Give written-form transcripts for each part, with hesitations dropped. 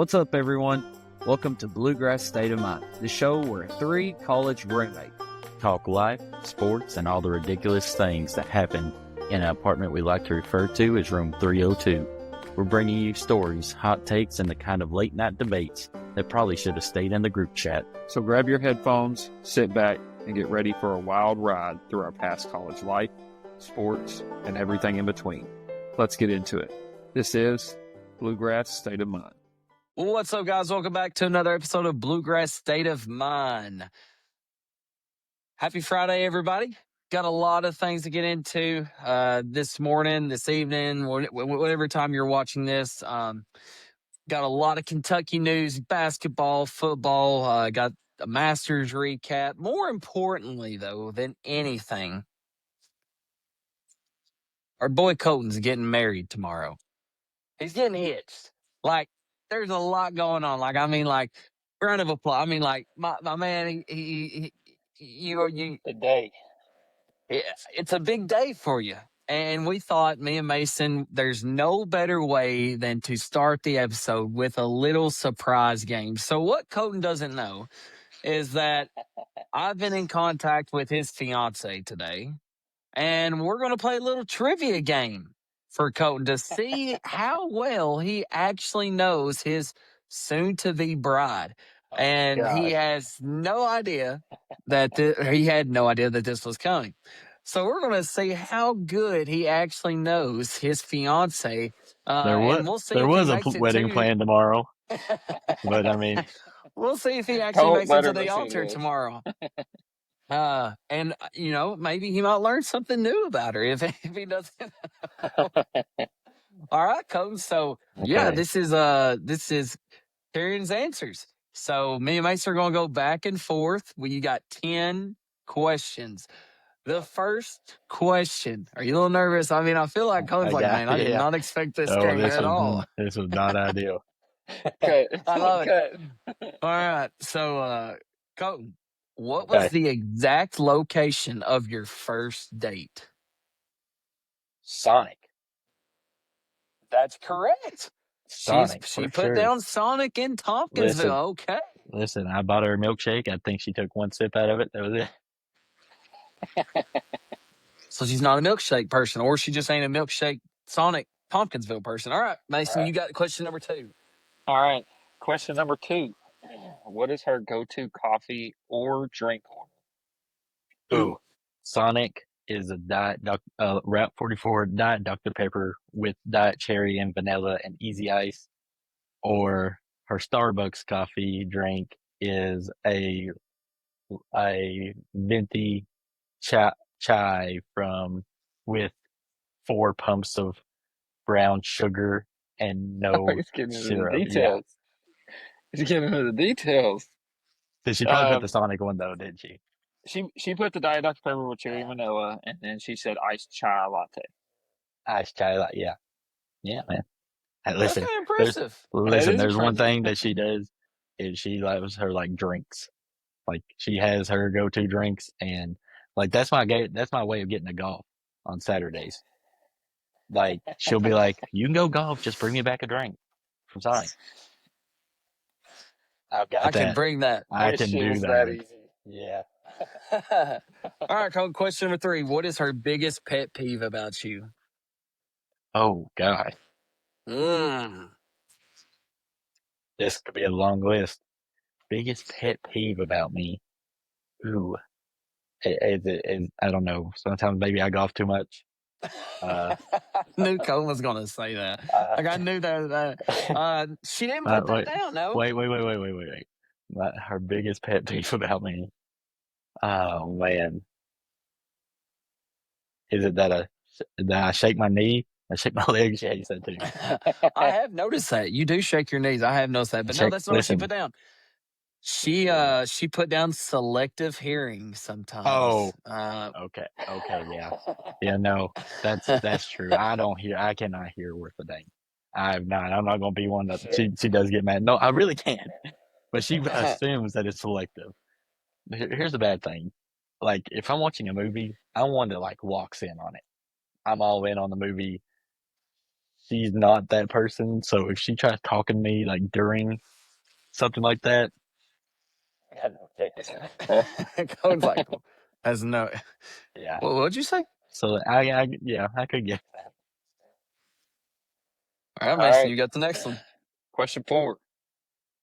What's up, everyone? Welcome to Bluegrass State of Mind, the show where three college roommates talk life, sports, and all the ridiculous things that happen in an apartment we like to refer to as Room 302. We're bringing you stories, hot takes, and the kind of late-night debates that probably should have stayed in the group chat. So grab your headphones, sit back, and get ready for a wild ride through our past college life, sports, and everything in between. Let's get into it. This is Bluegrass State of Mind. What's up, guys? Welcome back to another episode of Bluegrass State of Mind. Happy Friday, everybody. Got a lot of things to get into this morning, this evening, whatever time you're watching this. Got a lot of Kentucky news, basketball, football, got a Masters recap. More importantly, though, than anything, our boy Colton's getting married tomorrow. He's getting hitched. There's a lot going on. Round of applause. My man, The day. it's a big day for you. And we thought, me and Mason, there's no better way than to start the episode with a little surprise game. So what Colton doesn't know is that I've been in contact with his fiance today, and we're going to play a little trivia game for Colton to see how well he actually knows his soon-to-be bride. And he has no idea that he had no idea that this was coming. So we're going to see how good he actually knows his fiance. And we'll see there if was he a makes it wedding to, planned tomorrow, but I mean, we'll see if he actually makes it to the listen altar to this. tomorrow. Maybe he might learn something new about her if he doesn't. All right, Coach. So yeah, okay. this is Karen's answers. So me and Mason are gonna go back and forth. You got 10 questions. The first question. Are you a little nervous? I mean, I feel like Coach's I did not expect this game at all. This was not ideal. Cut. I love Cut. it. All right. So Colton, what was the exact location of your first date? Sonic. That's correct. Sonic. She put down Sonic in Tompkinsville. Okay. Listen, I bought her a milkshake. I think she took one sip out of it. That was it. So she's not a milkshake person, or she just ain't a milkshake Sonic Tompkinsville person. All right, Mason, You got question number 2. All right. Question number 2. What is her go-to coffee or drink order? Ooh. Sonic is a Diet Route 44 Diet Dr. Pepper with Diet Cherry and vanilla and easy ice. Or her Starbucks coffee drink is a venti chai with 4 pumps of brown sugar and no He's getting into syrup. the details. Yeah. He's getting into the details. Did she probably put the Sonic one though, didn't she? She put the Diet Dr. Pepper with cherry and vanilla, and then she said iced chai latte. Iced chai latte, yeah. Yeah, man. Hey, listen, That's impressive. There's one thing that she does is she loves her drinks. Like she has her go-to drinks, and that's my way of getting to golf on Saturdays. Like she'll be like, "You can go golf, just bring me back a drink from Sonic." I can bring that. I can do that. Easy. Yeah. All right, Colton, question number 3. What is her biggest pet peeve about you? Oh God. This could be a long list. Biggest pet peeve about me. Ooh. I don't know. Sometimes maybe I golf too much. I knew Colton was going to say that. I knew that. She didn't put that down, no? Wait. Her biggest pet peeve about me. Oh, man. Is it that I shake my knee? I shake my legs? Yeah, you said too. I have noticed that. You do shake your knees. I have noticed that. But no, that's not what she put down. She put down selective hearing sometimes. Oh, okay, yeah. Yeah, no, that's true. I cannot hear worth a dang. I'm not going to be one that she does get mad. No, I really can't. But she assumes that it's selective. Here's the bad thing. If I'm watching a movie, I want to walks in on it. I'm all in on the movie. she's not that person. So if she tries talking to me like during something like that, I got no chance. Coden's like, has no. Yeah. What'd you say? So I could get that. All right, All Mason, right. you got the next one. Question 4.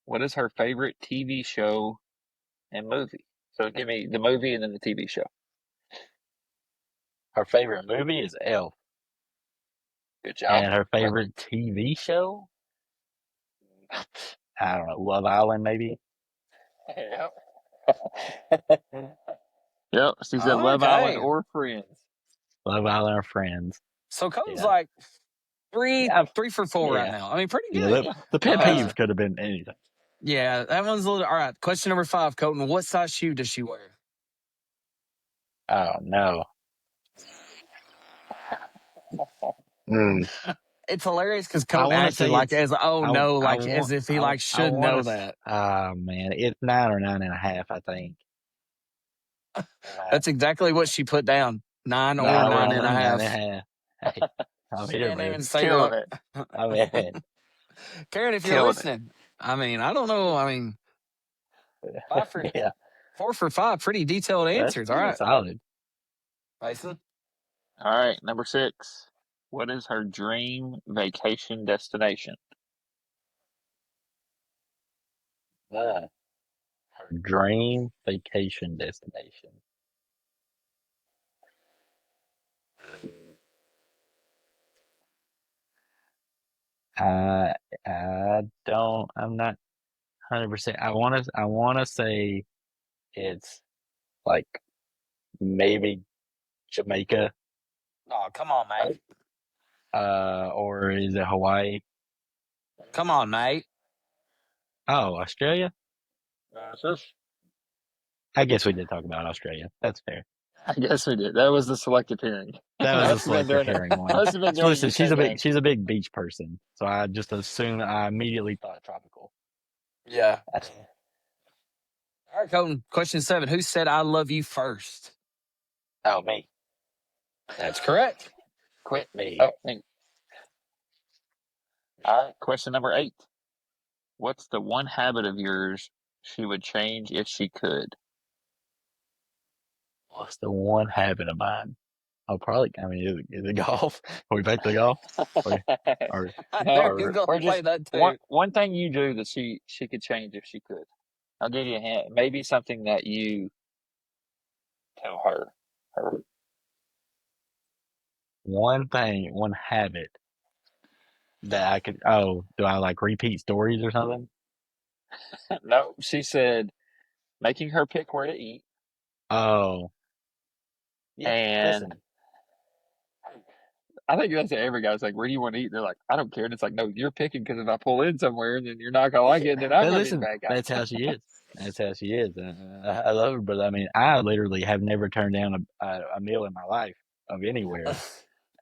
What is her favorite TV show and movie? So give me the movie and then the TV show. Her favorite movie is Elf, Good job. and her favorite TV show, I don't know, Love Island maybe. Yep. Yep. She said Love Island Okay. or Friends. Love Island or Friends. So Coden's Yeah. like three Yeah. for 4 right Yeah. now. I mean, pretty Yeah, good. the pet Not bad. peeve could have been anything. Yeah, that one's a little. All right, question number 5, Coden. What size shoe does she wear? Oh no. It's hilarious because I Coden want to acted say like it's. as oh I, no, I like want. as if he like I should want know to. that. Man, it's 9 or 9.5. I think. That's exactly what she put down. 9 or 9.5. 9.5. Hey, I'm She here, didn't even man. say Killing her. it. I'm in. Karen, if you're Killing it. listening, I mean, I don't know. I mean, 4 for 5, pretty detailed answers. All right, Solid. Mason. All right. Number 6. What is her dream vacation destination? Her dream vacation destination. I'm not 100%. I want to say it's like maybe Jamaica, Oh, come on, mate. or is it Hawaii? Come on, mate. Oh, Australia? I guess we did talk about Australia. That's fair. I guess we did. That was the selective hearing. That was a Must have been selective during hearing it. one. Must have been during Listen, the countdown. she's a big beach person, so I just assumed I immediately thought tropical. Yeah. All right, Colton. Question 7. Who said I love you first? Oh, me. That's correct. Quit me. Oh, thanks. All right. Question number 8. What's the one habit of yours she would change if she could? What's the one habit of mine? Oh, probably. I mean, is it golf? Are we back to golf? Or, I No, knew he was going or to play just that too. one thing you do that she could change if she could. I'll give you a hint. Maybe something that you tell her. one thing, one habit that I could. Oh, do I like repeat stories or something? No, she said making her pick where to eat. Oh, yeah. And Listen, I think that's every guy's like, where do you want to eat? And they're like, I don't care. And it's like, no, you're picking because if I pull in somewhere, then you're not gonna like it, and then I'm but gonna be the listen, bad guy. that's how she is. That's how she is. I love her, but I mean, I literally have never turned down a meal in my life of anywhere.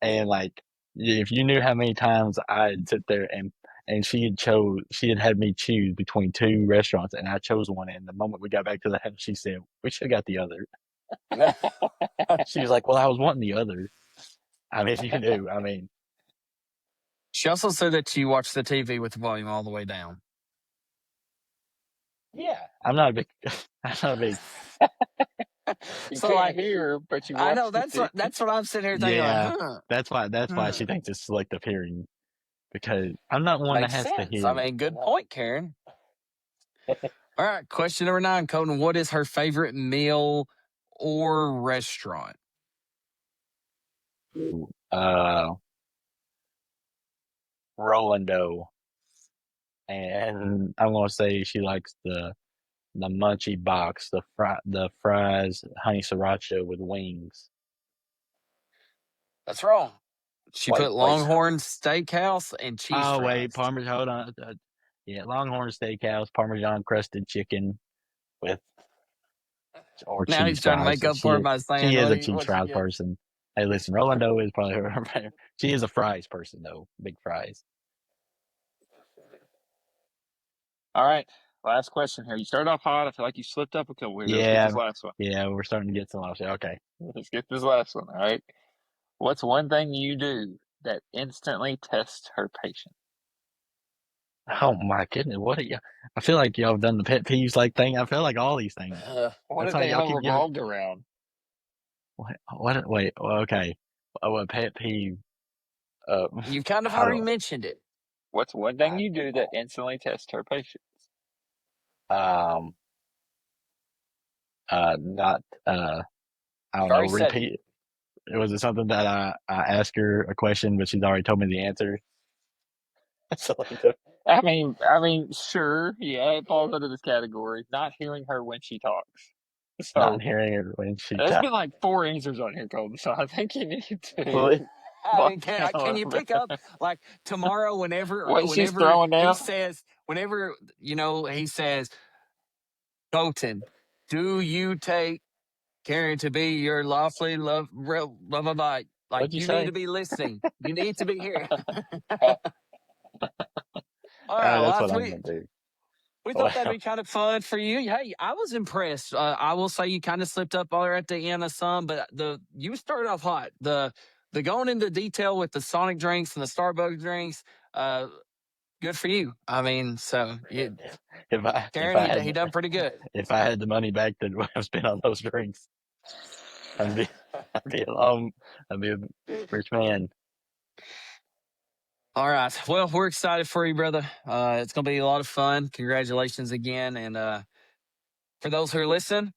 And like, if you knew how many times I'd sit there and she had had me choose between 2 restaurants, and I chose one. And the moment we got back to the house, she said, "We should have got the other." She was like, "Well, I was wanting the other." I mean, you knew. I mean, She also said that you watch the TV with the volume all the way down. yeah, I'm not a big. I'm not a big. You So, can't like, hear, but you I watch know the TV. that's what I'm sitting here thinking. Yeah, Like, huh? that's why she thinks it's selective hearing, because I'm not one that Makes has to sense. hear. I mean, good point, Karen. All right, question number 9, Colton. What is her favorite meal or restaurant? Rolando, and I'm gonna say she likes the munchie box, the fries, honey sriracha with wings. That's wrong. She Wait, put Longhorn Steakhouse and cheese Oh fries. wait, Parmesan. Hold on. Yeah, Longhorn Steakhouse, Parmesan crusted chicken with or Now cheese he's trying to fries. make up for it by saying She is a cheese what she fries gets. person. Hey, listen, Rolando is probably her. She is a fries person though, big fries. All right, last question here. You started off hot. I feel like you slipped up a couple here. Let's get Yeah, this last one. yeah, we're starting to get some. Okay. Let's get this last one. All right. What's one thing you do that instantly tests her patience? Oh my goodness, what are you? I feel like y'all have done the pet peeves like thing. I feel like all these things. What That's have why they y'all all keep giving. revolved around? What? Wait. Well, okay. Oh, a pet peeve. You've kind of How already do mentioned it. What's one thing you do that instantly tests her patience? um not I don't You've know, already said it. repeat. Was it something that I asked her a question, but she's already told me the answer? So like Sure, yeah, it falls under this category. Not hearing her when she talks. not So hearing her when she there's talks. been like 4 answers on here, Colton. So I think you need to Well, I calm mean, down a can you little pick up bit. like tomorrow whenever What she's whenever throwing he down. says whenever he says, Colton, do you take Karen to be your lawfully blah blah blah. Like what'd you you need say? to be listening. You need to be here. Uh, All All right, right. Well, that's what I'm gonna do. we thought that'd Well, be kind of fun for you. Hey, I was impressed. I will say you kind of slipped up there at the end of some, but you started off hot. The going into detail with the Sonic drinks and the Starbucks drinks. Uh, Good for you. I mean, so if Karen, I he had done pretty good. if I had the money back that I spent on those drinks, I'd be I'd be a long I'd be a rich man. All right. Well, we're excited for you, brother. It's gonna be a lot of fun. Congratulations again, and for those who are listening,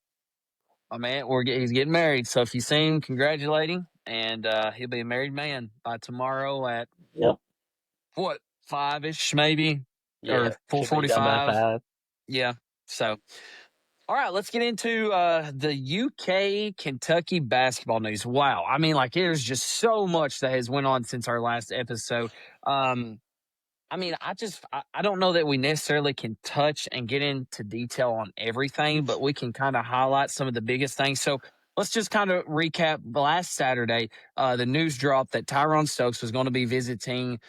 my man, he's getting married. So if you see him, congratulate him, and he'll be a married man by tomorrow at Yep. what 5ish maybe or Yeah. Should be done by 4:45. 5. Yeah. So all right, let's get into the UK Kentucky basketball news. Wow, I mean, like there's just so much that has went on since our last episode. Um, I mean, I don't know that we necessarily can touch and get into detail on everything, but we can kind of highlight some of the biggest things. So let's just kind of recap last Saturday. The news dropped that Tyrone Stokes was going to be visiting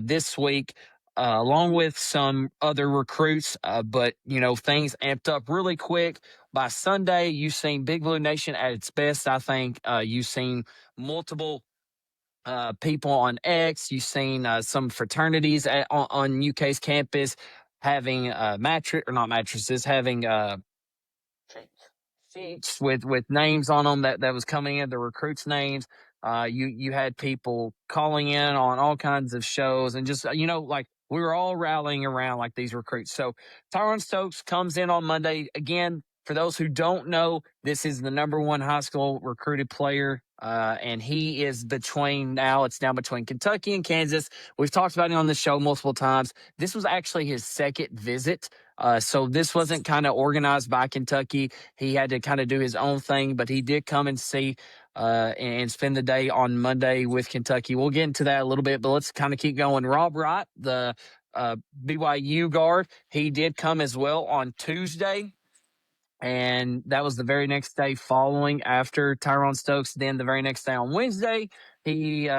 this week. Along with some other recruits, but things amped up really quick. By Sunday, you've seen Big Blue Nation at its best. I think you've seen multiple people on X. You've seen some fraternities on UK's campus having mattress or not mattresses, having sheets with names on them that was coming in, the recruits' names. You had people calling in on all kinds of shows and just like we were all rallying around like these recruits. So Tyrone Stokes comes in on Monday again. For those who don't know, this is the number one high school recruited player, and he is it's now between Kentucky and Kansas. We've talked about it on the show multiple times. This was actually his second visit. So this wasn't kind of organized by Kentucky. He had to kind of do his own thing, but he did come and see and spend the day on Monday with Kentucky. We'll get into that a little bit, but let's kind of keep going. Rob Wright, the BYU guard, he did come as well on Tuesday. And that was the very next day following after Tyrone Stokes. Then the very next day on Wednesday, he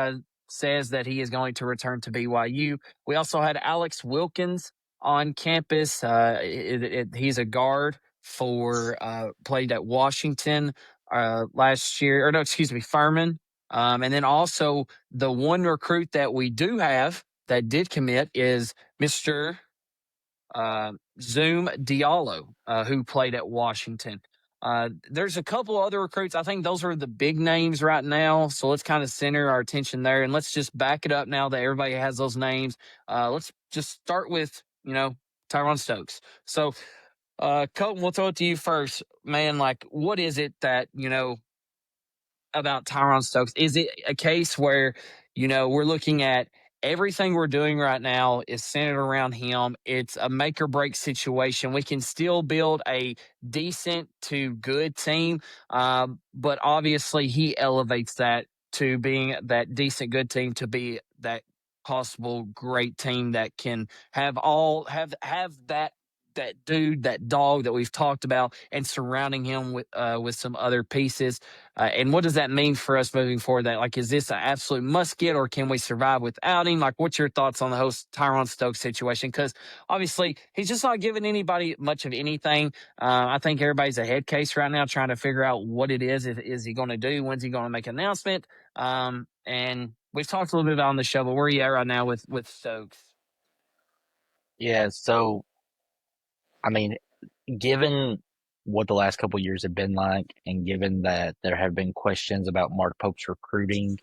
says that he is going to return to BYU. We also had Alex Wilkins on campus. He's a guard played at Washington last year, or no, excuse me, Furman. And then also the one recruit that we do have that did commit is Mr. Zoom Diallo, who played at Washington. There's a couple other recruits. I think those are the big names right now. So let's kind of center our attention there and let's just back it up now that everybody has those names. Let's just start with, Tyrone Stokes. So, Colton, we'll throw it to you first. Man, like, what is it that, about Tyrone Stokes? Is it a case where, we're looking at everything we're doing right now is centered around him? It's a make or break situation. We can still build a decent to good team, but obviously he elevates that to being that decent good team to be that possible great team that can have that dude, that dog that we've talked about, and surrounding him with some other pieces. And what does that mean for us moving forward? That is this an absolute must get, or can we survive without him? Like, what's your thoughts on the whole Tyrone Stokes situation? Because obviously he's just not giving anybody much of anything. I think everybody's a head case right now, trying to figure out what it is. Is he going to do? When's he going to make an announcement? And we've talked a little bit about on the show, but where are you at right now with Stokes? Yeah, so I mean, given what the last couple of years have been like, and given that there have been questions about Mark Pope's recruiting,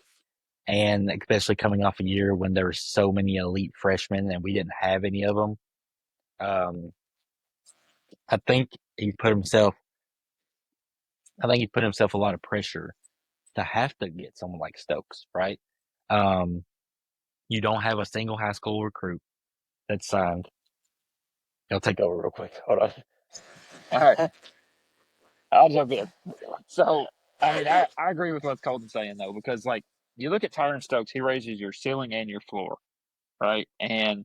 and especially coming off a year when there were so many elite freshmen and we didn't have any of them, um, I think he put himself. I think he put himself a lot of pressure to have to get someone like Stokes, right? Um, you don't have a single high school recruit that's signed. I'll take over real quick. Hold on. All right, I'll jump in. So, I mean, I agree with what Colton's saying though, because like you look at Tyron Stokes, he raises your ceiling and your floor, right? And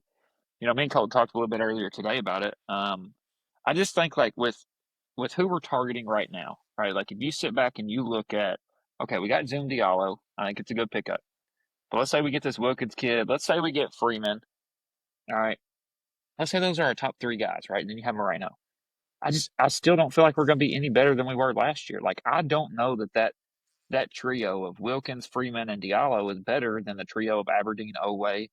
me and Colton talked a little bit earlier today about it. I just think like with who we're targeting right now, right? Like if you sit back and you look at, okay, we got Zoom Diallo. I think it's a good pickup. But let's say we get this Wilkins kid. Let's say we get Freeman. All right. Let's say those are our top three guys, right? And then you have Moreno. I still don't feel like we're going to be any better than we were last year. Like I don't know that trio of Wilkins, Freeman, and Diallo is better than the trio of Aberdeen, Oway,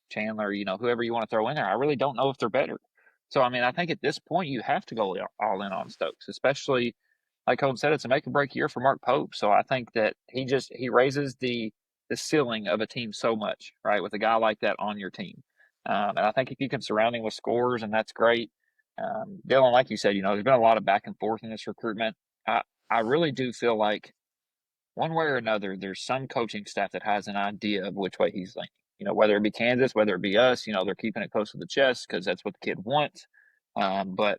Chandler, whoever you want to throw in there. I really don't know if they're better. So I mean, I think at this point you have to go all in on Stokes, especially like Colton said, it's a make or break year for Mark Pope. So I think that he raises the ceiling of a team so much, right? With a guy like that on your team. And I think if you can surround him with scores, and that's great. Dylan, like you said, there's been a lot of back and forth in this recruitment. I really do feel like one way or another, there's some coaching staff that has an idea of which way he's leaning. Whether it be Kansas, whether it be us, they're keeping it close to the chest because that's what the kid wants. But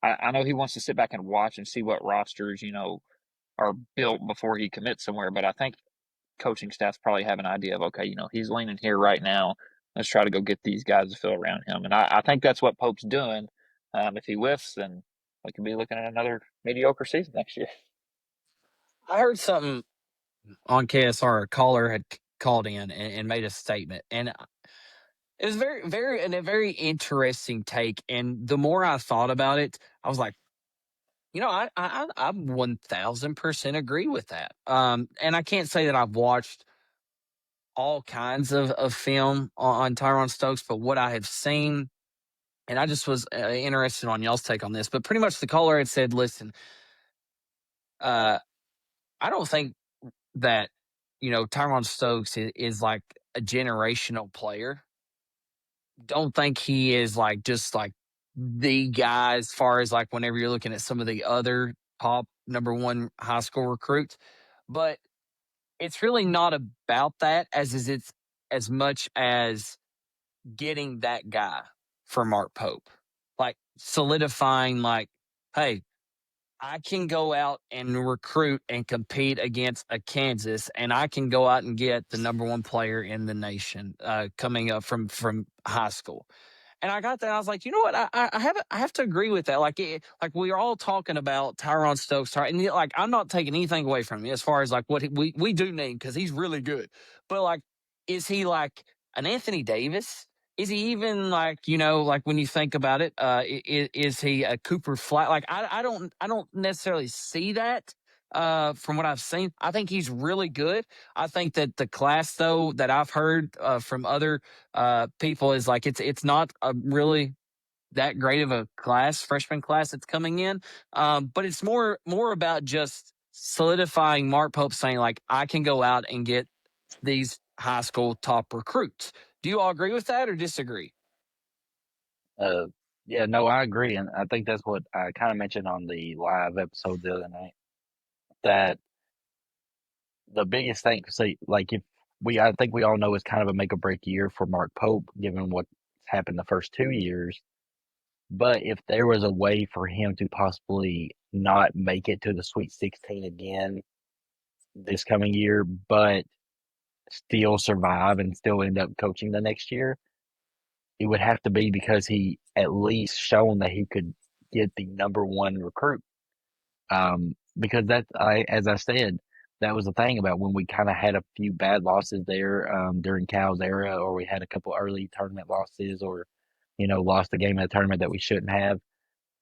I know he wants to sit back and watch and see what rosters, are built before he commits somewhere. But I think coaching staffs probably have an idea of, okay, he's leaning here right now. Let's try to go get these guys to fill around him. And I think that's what Pope's doing. If he whiffs, then we could be looking at another mediocre season next year. I heard something on KSR. A caller had called in and made a statement, and it was a very interesting take. And the more I thought about it, I was like, I 1000% agree with that. And I can't say that I've watched all kinds of film on Tyron Stokes, but what I have seen, and I just was interested on y'all's take on this. But pretty much the caller had said, "Listen, uh, I don't think that Tyron Stokes is like a generational player. Don't think he is like just like the guy as far as like whenever you're looking at some of the other top number one high school recruits, but it's really not about that it's as much as getting that guy for Mark Pope, like solidifying like, hey, I can go out and recruit and compete against a Kansas, and I can go out and get the number one player in the nation coming up from high school. And I got that. I was like, you know what? I have to agree with that. Like we are all talking about Tyron Stokes, and like I'm not taking anything away from him as far as like what we do need because he's really good. But like, is he like an Anthony Davis? Is he even like like when you think about it? Is he a Cooper Flat? Like I don't necessarily see that from what I've seen. I think he's really good. I think that the class though that I've heard from other people is like it's not a really that great of a freshman class that's coming in. But it's more about just solidifying Mark Pope saying like I can go out and get these high school top recruits. Do you all agree with that or disagree? Uh, yeah, no, I agree, and I think that's what I kind of mentioned on the live episode the other night. That the biggest thing, see, like I think we all know it's kind of a make or break year for Mark Pope, given what's happened the first 2 years. But if there was a way for him to possibly not make it to the Sweet 16 again this coming year, but still survive and still end up coaching the next year, it would have to be because he at least shown that he could get the number one recruit. Because as I said, that was the thing about when we kind of had a few bad losses there during Cal's era, or we had a couple early tournament losses, or lost a game in a tournament that we shouldn't have.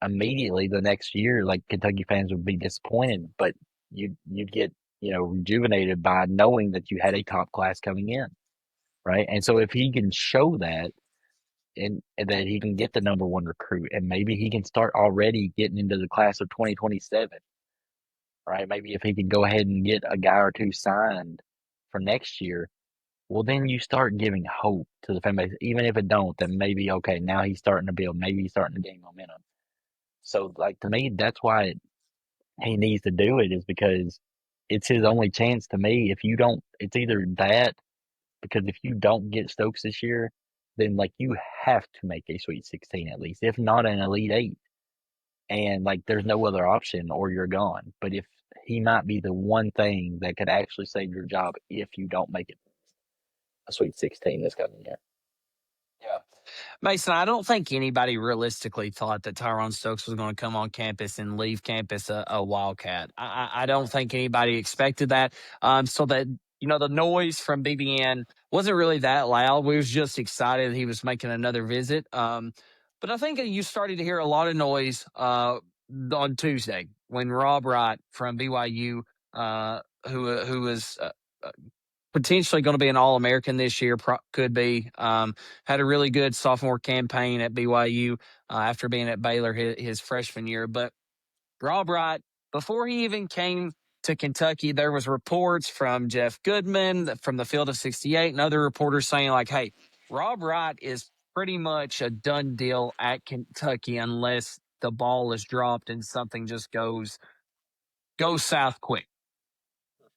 Immediately the next year, like Kentucky fans would be disappointed, but you'd get rejuvenated by knowing that you had a top class coming in. right? And so if he can show that and that he can get the number one recruit, and maybe he can start already getting into the class of 2027, right? Maybe if he can go ahead and get a guy or two signed for next year, well, then you start giving hope to the fan base. Even if it don't, then maybe, okay, now he's starting to build. Maybe he's starting to gain momentum. So, like, to me, that's why he needs to do it, is because it's his only chance. To me, if you don't, it's either that, because if you don't get Stokes this year, then like you have to make a Sweet 16 at least, if not an Elite Eight. And like there's no other option or you're gone. But if he might be the one thing that could actually save your job if you don't make it a Sweet 16 this coming year. Yeah. Mason, I don't think anybody realistically thought that Tyrone Stokes was going to come on campus and leave campus a Wildcat. I don't think anybody expected that. So that, the noise from BBN wasn't really that loud. We was just excited he was making another visit. But I think you started to hear a lot of noise on Tuesday when Rob Wright from BYU, who was potentially going to be an All-American this year, could be. Had a really good sophomore campaign at BYU after being at Baylor his freshman year. But Rob Wright, before he even came to Kentucky, there was reports from Jeff Goodman from the Field of 68 and other reporters saying like, hey, Rob Wright is pretty much a done deal at Kentucky unless the ball is dropped and something just goes south quick.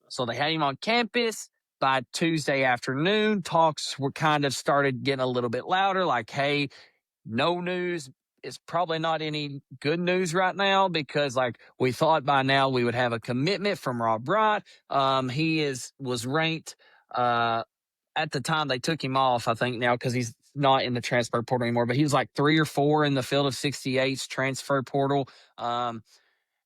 So they had him on campus. By Tuesday afternoon, talks were kind of started getting a little bit louder, like, hey, no news. It's probably not any good news right now because, like, we thought by now we would have a commitment from Rob Wright. He was ranked at the time they took him off, I think now because he's not in the transfer portal anymore, but he was like 3 or 4 in the Field of 68's transfer portal.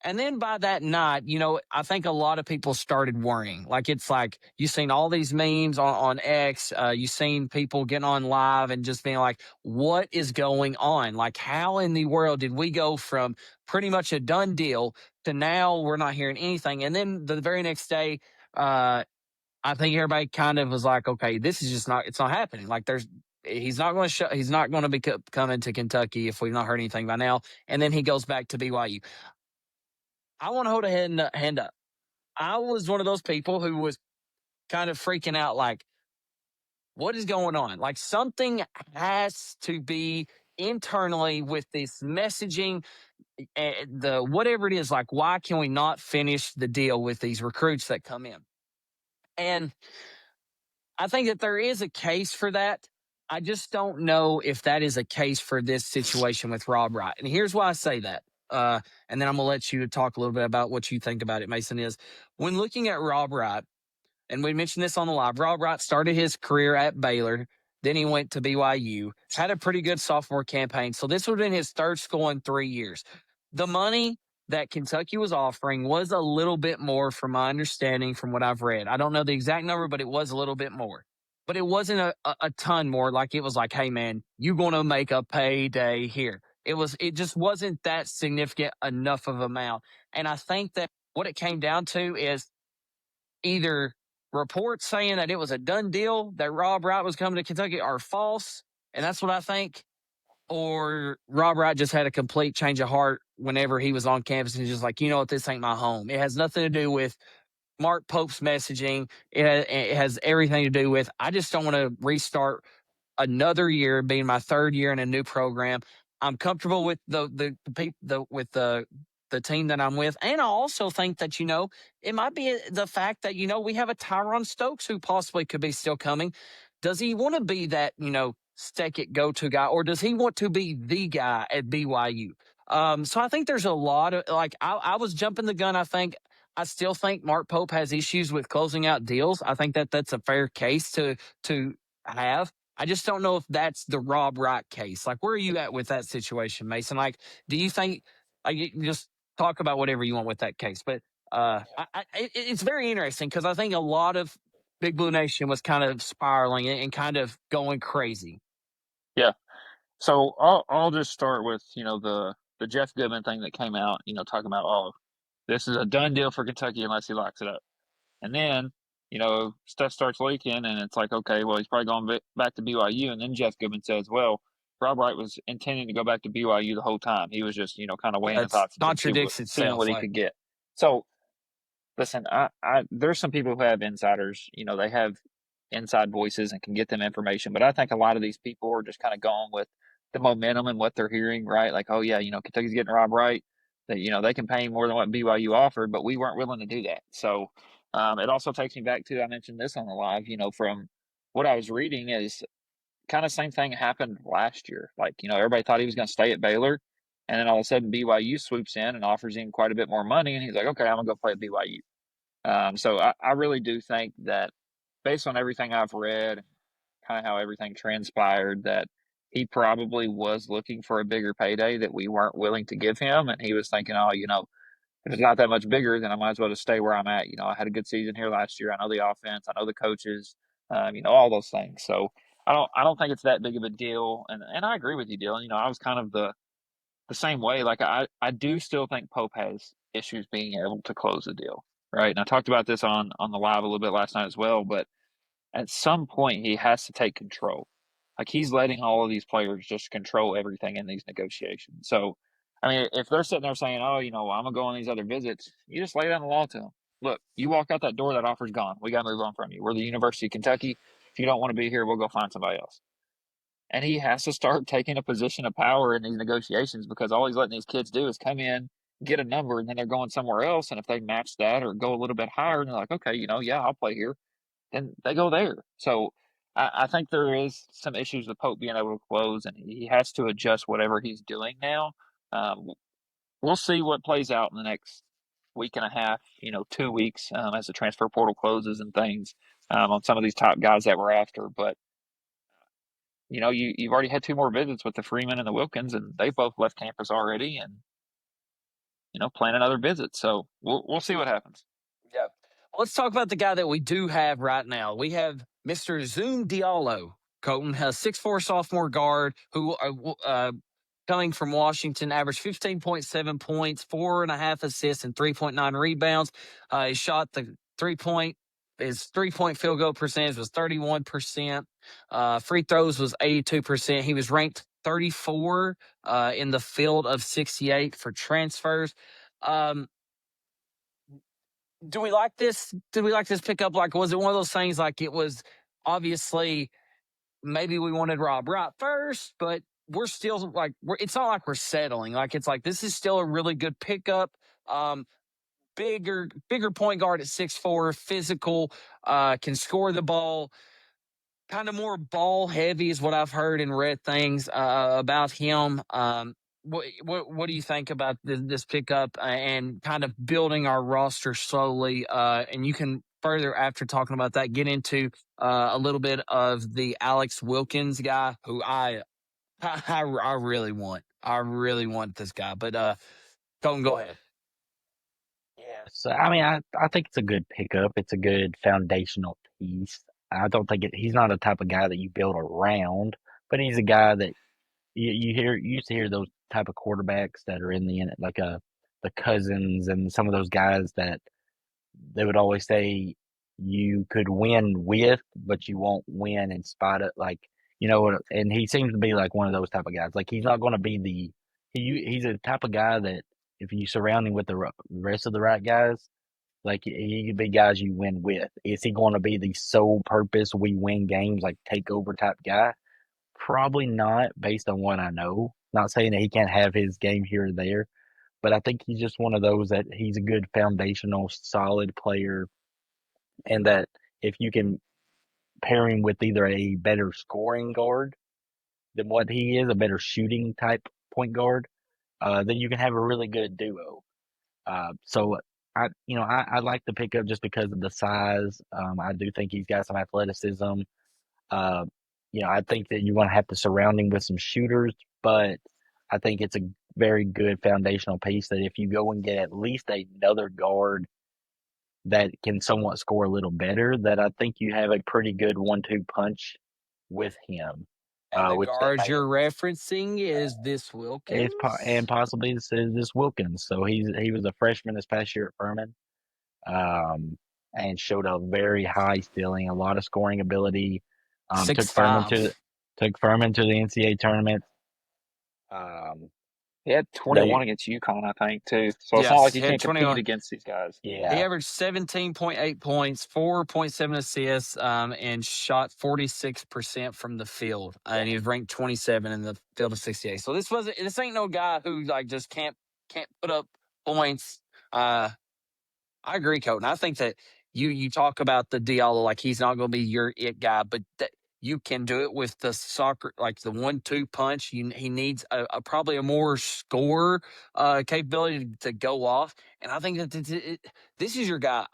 And then by that night, I think a lot of people started worrying. Like, it's like you've seen all these memes on X. You've seen people getting on live and just being like, what is going on? Like, how in the world did we go from pretty much a done deal to now we're not hearing anything? And then the very next day, I think everybody kind of was like, okay, this is just it's not happening. Like, he's not going to he's not going to be coming to Kentucky if we've not heard anything by now. And then he goes back to BYU. I want to hold a hand up. I was one of those people who was kind of freaking out, like, what is going on? Like, something has to be internally with this messaging, the whatever it is. Like, why can we not finish the deal with these recruits that come in? And I think that there is a case for that. I just don't know if that is a case for this situation with Rob Wright. And here's why I say that. And then I'm going to let you talk a little bit about what you think about it, Mason, is when looking at Rob Wright, and we mentioned this on the live, Rob Wright started his career at Baylor. Then he went to BYU, had a pretty good sophomore campaign. So this would have been his third school in 3 years. The money that Kentucky was offering was a little bit more from my understanding from what I've read. I don't know the exact number, but it was a little bit more. But it wasn't a ton more. Like, it was like, hey, man, you're going to make a payday here. It just wasn't that significant enough of amount. And I think that what it came down to is either reports saying that it was a done deal that Rob Wright was coming to Kentucky are false, and that's what I think, or Rob Wright just had a complete change of heart whenever he was on campus and he's just like, you know what, this ain't my home. It has nothing to do with Mark Pope's messaging. It has everything to do with, I just don't want to restart another year, being my third year in a new program. I'm comfortable with the team that I'm with, and I also think that it might be the fact that we have a Tyrone Stokes who possibly could be still coming. Does he want to be that stick it go to guy, or does he want to be the guy at BYU? So I think there's a lot of I was jumping the gun. I still think Mark Pope has issues with closing out deals. I think that that's a fair case to have. I just don't know if that's the Rob Wright case. Like, where are you at with that situation, Mason? Like, do you think, you just talk about whatever you want with that case? But it's very interesting because I think a lot of Big Blue Nation was kind of spiraling and kind of going crazy. Yeah. So I'll just start with the Jeff Goodman thing that came out. Talking about, oh, this is a done deal for Kentucky unless he locks it up. And then stuff starts leaking, and it's like, okay, well, he's probably going back to BYU. And then Jeff Goodman says, well, Rob Wright was intending to go back to BYU the whole time. He was just, kind of weighing Yeah, his it options and contradicts seeing itself. what he Like, could get. So, listen, there's some people who have insiders. They have inside voices and can get them information. But I think a lot of these people are just kind of going with the momentum and what they're hearing, right? Like, oh yeah, Kentucky's getting Rob Wright. That they can pay more than what BYU offered, but we weren't willing to do that. So it also takes me back to, I mentioned this on the live. From what I was reading is kind of same thing happened last year. Like, everybody thought he was going to stay at Baylor. And then all of a sudden BYU swoops in and offers him quite a bit more money. And he's like, okay, I'm going to go play at BYU. So I really do think that based on everything I've read, kind of how everything transpired, that he probably was looking for a bigger payday that we weren't willing to give him. And he was thinking, oh, if it's not that much bigger, then I might as well just stay where I'm at. I had a good season here last year. I know the offense. I know the coaches. All those things. So I don't think it's that big of a deal. And I agree with you, Dylan. I was kind of the same way. Like I do still think Pope has issues being able to close the deal, right? And I talked about this on the live a little bit last night as well. But at some point, he has to take control. Like he's letting all of these players just control everything in these negotiations. So, I mean, if they're sitting there saying, "Oh, I'm gonna go on these other visits," you just lay down the law to them. Look, you walk out that door, that offer's gone. We got to move on from you. We're the University of Kentucky. If you don't want to be here, we'll go find somebody else. And he has to start taking a position of power in these negotiations, because all he's letting these kids do is come in, get a number, and then they're going somewhere else. And if they match that or go a little bit higher, and they're like, okay, yeah, I'll play here, then they go there. So I think there is some issues with Pope being able to close, and he has to adjust whatever he's doing now. Um, we'll see what plays out in the next week and a half, 2 weeks, as the transfer portal closes and things, on some of these top guys that we're after. But you've already had two more visits with the Freeman and the Wilkins, and they both left campus already, and plan another visit. So we'll see what happens. yeah. Let's talk about the guy that we do have right now. We have Mr. Zoom Diallo, Colton, has 6'4" sophomore guard who coming from Washington, averaged 15.7 points, 4.5 assists, and 3.9 rebounds. He shot the his 3-point field goal percentage was 31%. Free throws was 82%. He was ranked 34 in the field of 68 for transfers. Do we like this? Did we like this pickup? Like, was it one of those things like it was obviously maybe we wanted Rob Wright first, but we're still like, it's not like we're settling. Like, it's like, this is still a really good pickup. Bigger point guard at 6'4", physical, can score the ball. Kind of more ball heavy is what I've heard and read things about him. What do you think about this pickup and kind of building our roster slowly? And you can further, after talking about that, get into a little bit of the Alex Wilkins guy, who I really want. I really want this guy. But go ahead. Yeah. So I mean, I think it's a good pickup. It's a good foundational piece. I don't think he's not a type of guy that you build around, but he's a guy that you used to hear those type of quarterbacks that are in like the Cousins and some of those guys that they would always say you could win with, but you won't win in spite of, like, and he seems to be like one of those type of guys. Like he's not going to be he's a type of guy that if you surround him with the rest of the right guys, like he could be guys you win with. Is he going to be the sole purpose we win games, like takeover type guy? Probably not, based on what I know. Not saying that he can't have his game here or there, but I think he's just one of those that he's a good foundational, solid player, and that if you can pair him with either a better scoring guard than what he is, a better shooting type point guard, then you can have a really good duo. So I like the pickup just because of the size. I do think he's got some athleticism. Uh, I think that you're going to have to surround him with some shooters, but I think it's a very good foundational piece that if you go and get at least another guard that can somewhat score a little better, that I think you have a pretty good 1-2 punch with him. And the Which that guard may you're referencing is this Wilkins? and possibly this Wilkins. So he was a freshman this past year at Furman. Um, and showed a very high ceiling, a lot of scoring ability. Took Furman 6'5". to the NCAA tournament. Um, He had 21 they against UConn, I think, too. So it's not Yes, like he you had can't compete 21. against these guys. He yeah, averaged 17.8 points, 4.7 assists, and shot 46% from the field. And he was ranked 27 in the field of 68. So this ain't no guy who like just can't put up points. Uh, I agree, Colton. I think that you talk about the Diallo like he's not going to be your it guy, but that you can do it with the soccer like the 1-2 punch. He needs probably a more score capability to go off, and I think that this is your guy.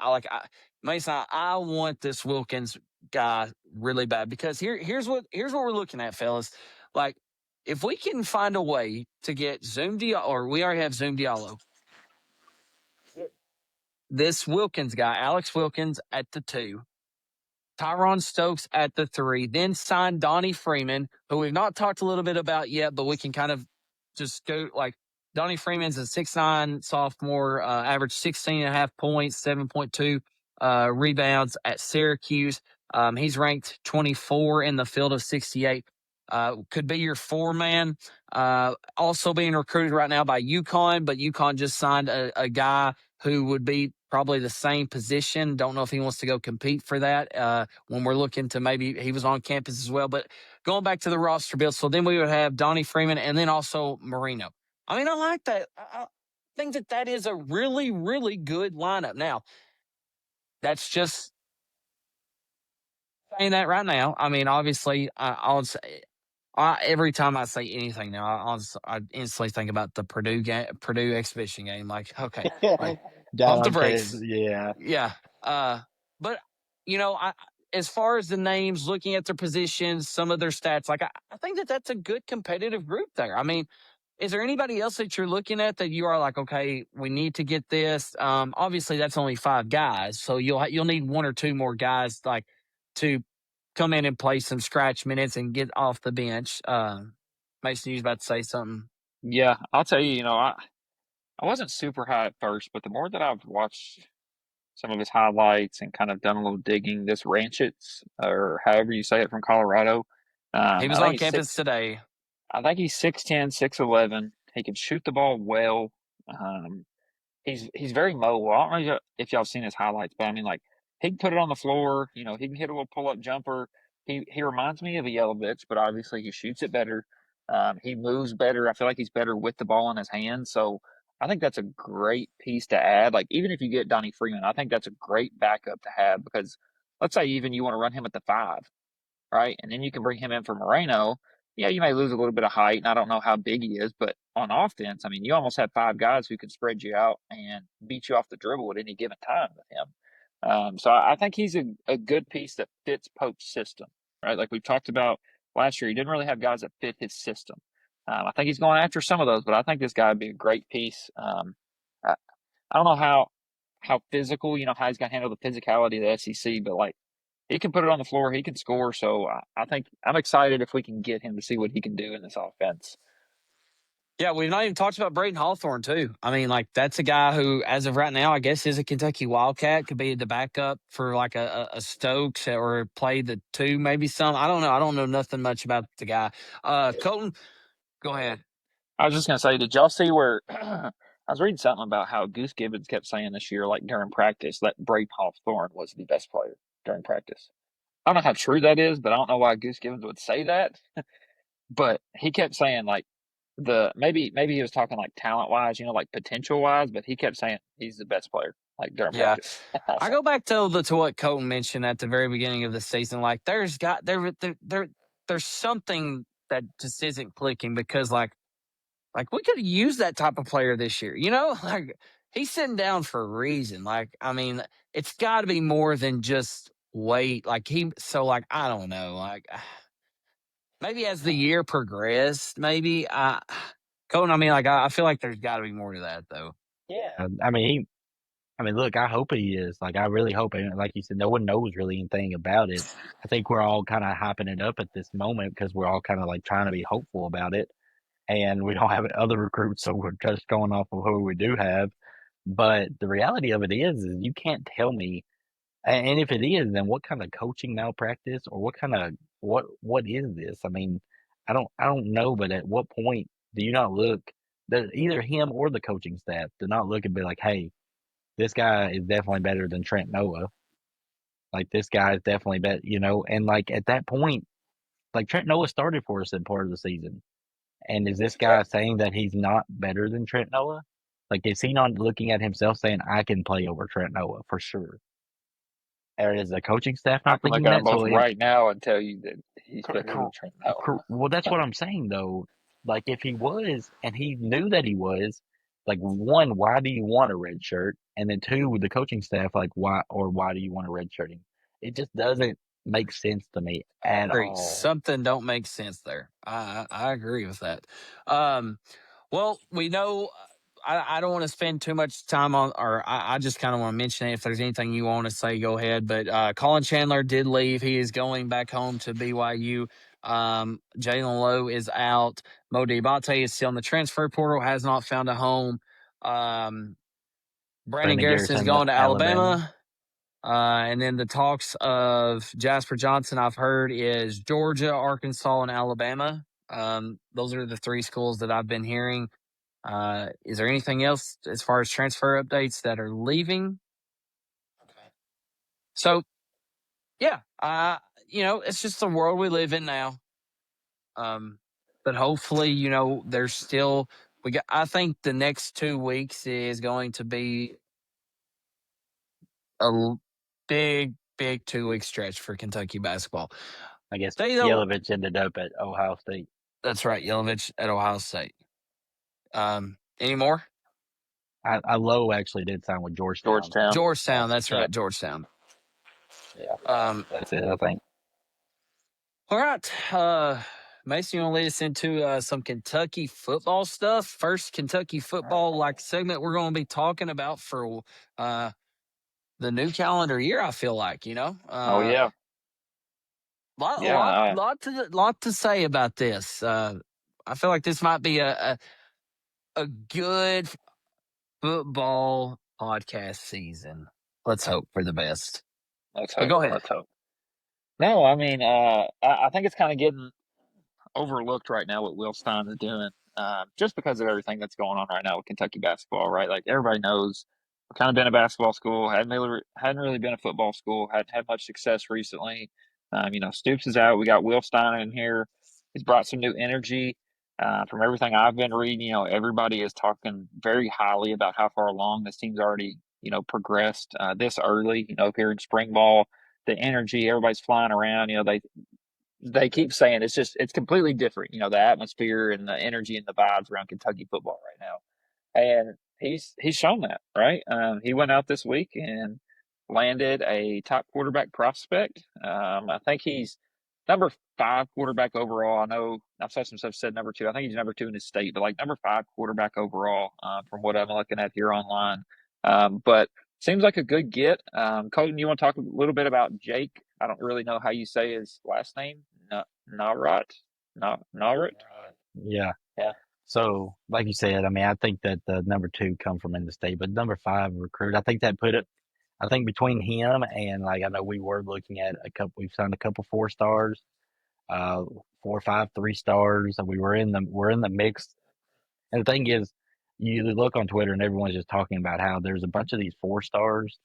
Mason. I want this Wilkins guy really bad because here's what we're looking at, fellas. Like if we can find a way to get Zoom Diallo, or we already have Zoom Diallo, this Wilkins guy, Alex Wilkins at the 2, Tyron Stokes at the 3, then signed Donnie Freeman, who we've not talked a little bit about yet, but we can kind of just go like Donnie Freeman's a 6'9" sophomore, averaged 16 and a half points, 7.2 rebounds at Syracuse. He's ranked 24 in the field of 68. Could be your 4-man. Also being recruited right now by UConn, but UConn just signed a guy who would be probably the same position. Don't know if he wants to go compete for that when we're looking to maybe he was on campus as well. But going back to the roster build, so then we would have Donnie Freeman and then also Marino. I mean, I like that. I think that is a really, really good lineup. Now, that's just saying that right now. I mean, obviously, I'll say every time I say anything now, I instantly think about the Purdue exhibition game. Like, okay, like pump the John Terry, brakes. yeah. Yeah. But I as far as the names, looking at their positions, some of their stats, like I think that that's a good competitive group there. I mean, is there anybody else that you're looking at that you are like, okay, we need to get this? Obviously, that's only 5 guys, so you'll need 1 or 2 more guys like to come in and play some scratch minutes and get off the bench. Mason, you was about to say something. Yeah, I'll tell you, I wasn't super high at first, but the more that I've watched some of his highlights and kind of done a little digging, this Ranchitz, or however you say it, from Colorado, He I was think on he's campus six. today. I think he's 6'10", 6'11". He can shoot the ball well. Um, he's very mobile. I don't know if y'all seen his highlights, but I mean, like he can put it on the floor. He can hit a little pull up jumper. He reminds me of a Yelovich, but obviously he shoots it better. He moves better. I feel like he's better with the ball in his hand. So I think that's a great piece to add. Like even if you get Donnie Freeman, I think that's a great backup to have because let's say even you want to run him at the 5, right? And then you can bring him in for Moreno. Yeah, you may lose a little bit of height, and I don't know how big he is, but on offense, I mean, you almost have 5 guys who can spread you out and beat you off the dribble at any given time with him. So I think he's a good piece that fits Pope's system, right? Like we've talked about last year, he didn't really have guys that fit his system. I think he's going after some of those, but I think this guy would be a great piece. I, I don't know how physical, how he's going to handle the physicality of the SEC, but like he can put it on the floor. He can score. So I think I'm excited if we can get him to see what he can do in this offense. Yeah, we've not even talked about Braden Hawthorne too. I mean, like that's a guy who, as of right now, I guess is a Kentucky Wildcat. Could be the backup for like a Stokes or play the 2, maybe some. I don't know. I don't know nothing much about the guy. Colton, go ahead. I was just gonna say, did y'all see where I was reading something about how Goose Gibbons kept saying this year, like during practice, that Braden Hawthorne was the best player during practice. I don't know how true that is, but I don't know why Goose Gibbons would say that. But he kept saying like maybe he was talking like talent wise, like potential wise, but he kept saying he's the best player like during Yeah, practice. I So go back to what Colton mentioned at the very beginning of the season. Like, there's something that just isn't clicking because like we could have used that type of player this year. Like he's sitting down for a reason. Like, I mean, it's got to be more than just weight. Like like I don't know. Like maybe as the year progressed, maybe Colton. I mean, like I feel like there's got to be more to that though. Yeah, I mean, look, I hope he is. Like, I really hope. And like you said, no one knows really anything about it. I think we're all kind of hyping it up at this moment because we're all kind of like trying to be hopeful about it, and we don't have other recruits, so we're just going off of who we do have. But the reality of it is you can't tell me And if it is, then what kind of coaching malpractice or what is this? I mean, I don't know, but at what point do you not look that either him or the coaching staff do not look and be like, hey, this guy is definitely better than Trent Noah. Like this guy is definitely better, and like at that point, like Trent Noah started for us in part of the season. And is this guy saying that he's not better than Trent Noah? Like, is he not looking at himself saying, I can play over Trent Noah for sure? Or is the coaching staff I not can look thinking at them that? both So it, right now and tell you that he's cor- better than cor- Trent Noah. well, that's what I'm saying though. Like, if he was, and he knew that he was, like, one, why do you want a red shirt? And then two, with the coaching staff, like, why do you want a red shirt him? It just doesn't make sense to me I at agree. all. Something don't make sense there. I agree with that. Um, well, we know. I don't want to spend too much time on, or I just kind of want to mention it. If there's anything you want to say, go ahead. But Colin Chandler did leave. He is going back home to BYU. Jalen Lowe is out. Mo Diabate is still in the transfer portal. Has not found a home. Um, Brandon Brandon Garrison is Garrison, going to Alabama. Alabama. And then the talks of Jasper Johnson, I've heard, is Georgia, Arkansas, and Alabama. Those are the three schools that I've been hearing. Is there anything else as far as transfer updates that are leaving? So, yeah, it's just the world we live in now. But hopefully, there's still I think the next 2 weeks is going to be a big, big 2 week stretch for Kentucky basketball. I guess They don't. Yelovich ended up at Ohio State. That's right, Yelovich at Ohio State. Any more? Lowe actually did sign with Georgetown. Georgetown. Georgetown. That's Yeah. right, Georgetown. Yeah, Um, that's it, I think. all right. Mason, you want to lead us into some Kentucky football stuff? First Kentucky football segment we're going to be talking about for the new calendar year. I feel like Oh yeah. lot Yeah. lot lot to say about this. I feel like this might be a good football podcast season. Let's hope for the best. Let's But hope. go ahead. Let's hope. No, I mean, I think it's kind of getting overlooked right now what Will Stein is doing, just because of everything that's going on right now with Kentucky basketball. Right, like everybody knows, we've kind of been a basketball school, hadn't really been a football school, hadn't had much success recently. Stoops is out. We got Will Stein in here. He's brought some new energy. From everything I've been reading, everybody is talking very highly about how far along this team's already, progressed this early. Here in spring ball, the energy, everybody's flying around. They keep saying it's completely different. The atmosphere and the energy and the vibes around Kentucky football right now, and he's shown that, right. He went out this week and landed a top quarterback prospect. I think he's number 5 quarterback overall. I know I've saw some stuff said number 2. I think he's number 2 in his state, but like number 5 quarterback overall, from what I'm looking at here online. But seems like a good get. Colton, you want to talk a little bit about Jake? I don't really know how you say his last name. Narat, Narat. Yeah. Yeah. So, like you said, I mean, I think that the number 2 come from in the state, but number 5 recruit, I think that put it. I think between him and like I know we were looking at a couple. We've signed a couple 4 stars, 4 or 5 3 stars. And we're in the mix. And the thing is, you look on Twitter and everyone's just talking about how there's a bunch of these 4 stars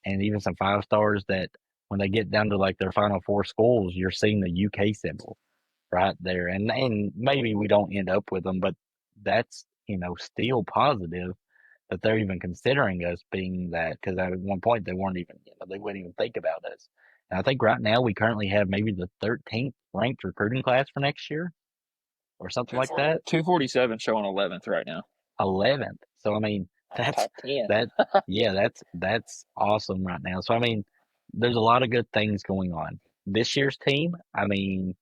and even some 5 stars that when they get down to like their final 4 schools, you're seeing the UK symbol right there. And maybe we don't end up with them, but that's still positive that they're even considering us being that because at one point they weren't even they wouldn't even think about us. And I think right now we currently have maybe the 13th ranked recruiting class for next year or something like that. 247 showing 11th right now. 11th. So I mean that's Top 10. that yeah that's awesome right now. So I mean there's a lot of good things going on. This year's team, I mean,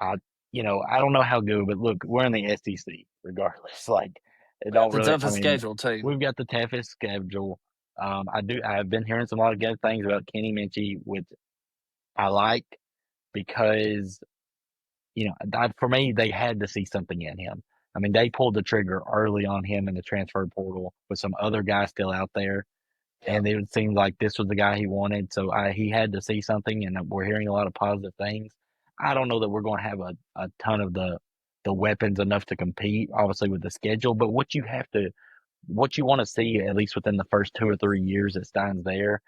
I I don't know how good, but look, we're in the SEC regardless. Like it We got don't the really. I toughest mean, schedule too. we've got the toughest schedule. I've been hearing some a lot of good things about Kenny Minchie, which I like because for me they had to see something in him. I mean, they pulled the trigger early on him in the transfer portal with some other guys still out there and it seemed like this was the guy he wanted. So he had to see something, and we're hearing a lot of positive things. I don't know that we're going to have a ton of the weapons enough to compete, obviously with the schedule. But what you want to see at least within the first 2 or 3 years that Stein's there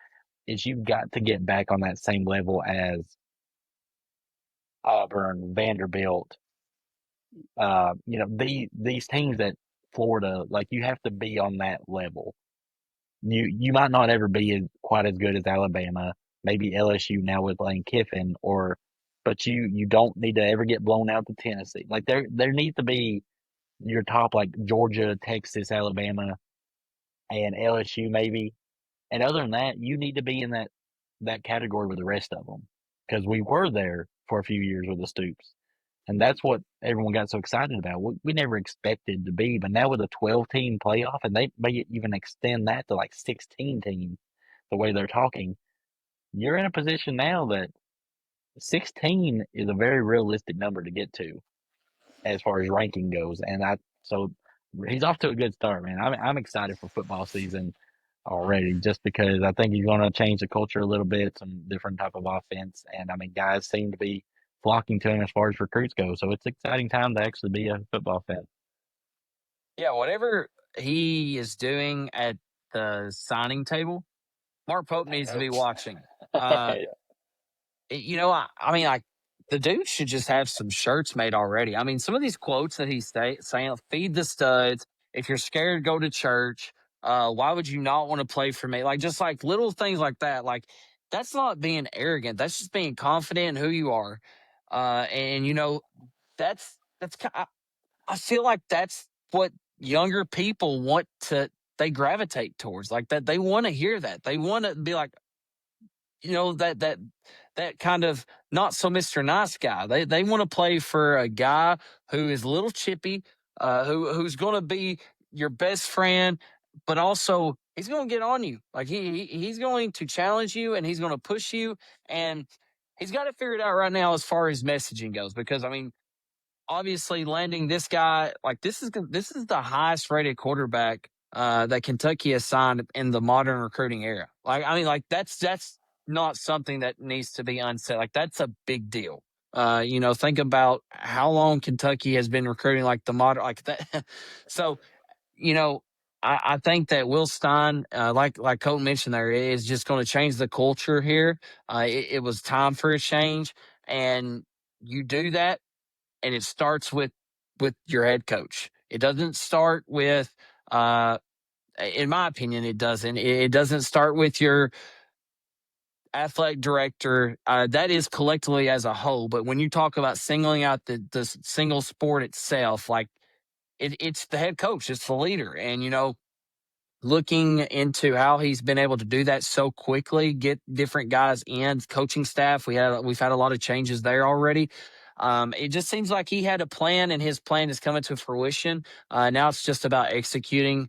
is you've got to get back on that same level as Auburn, Vanderbilt. These teams that Florida, like you have to be on that level. You might not ever be quite as good as Alabama, maybe LSU now with Lane Kiffin, but you don't need to ever get blown out to Tennessee. Like there needs to be your top like Georgia, Texas, Alabama, and LSU maybe. And other than that, you need to be in that category with the rest of them because we were there for a few years with the Stoops. And that's what everyone got so excited about. We never expected to be, but now with a 12-team playoff, and they may even extend that to like 16 teams, the way they're talking, you're in a position now that 16 is a very realistic number to get to as far as ranking goes. So he's off to a good start, man. I'm excited for football season already, just because I think he's going to change the culture a little bit, some different type of offense, and I mean, guys seem to be flocking to him as far as recruits go. So it's an exciting time to actually be a football fan. Yeah, whatever he is doing at the signing table, Mark Pope needs to be watching. Uh, I mean, like the dude should just have some shirts made already. I mean, some of these quotes that he's saying, "Feed the studs." If you're scared, go to church. Why would you not want to play for me? Like just like little things like that. Like that's not being arrogant. That's just being confident in who you are. And that's I feel like that's what younger people want to they gravitate towards. Like that they want to hear that. They want to be like, that kind of not so Mr. Nice guy. They want to play for a guy who is a little chippy, who's going to be your best friend, but also he's going to get on you. Like he's going to challenge you and he's going to push you, and he's got to figure it out right now as far as messaging goes. Because I mean, obviously landing this guy, like this is the highest rated quarterback that Kentucky has signed in the modern recruiting era. Like I mean, like that's not something that needs to be unsaid. Like that's a big deal. Think about how long Kentucky has been recruiting like the modern like that. So you know, I think that Will Stein, like Colton mentioned, there is just going to change the culture here. It was time for a change, and you do that and it starts with your head coach. It doesn't start with in my opinion it doesn't. It doesn't start with your athletic director. That is collectively as a whole, but when you talk about singling out the single sport itself, like it's the head coach, it's the leader. And looking into how he's been able to do that so quickly, get different guys in, coaching staff. We've had a lot of changes there already. It just seems like he had a plan, and his plan is coming to fruition. Now it's just about executing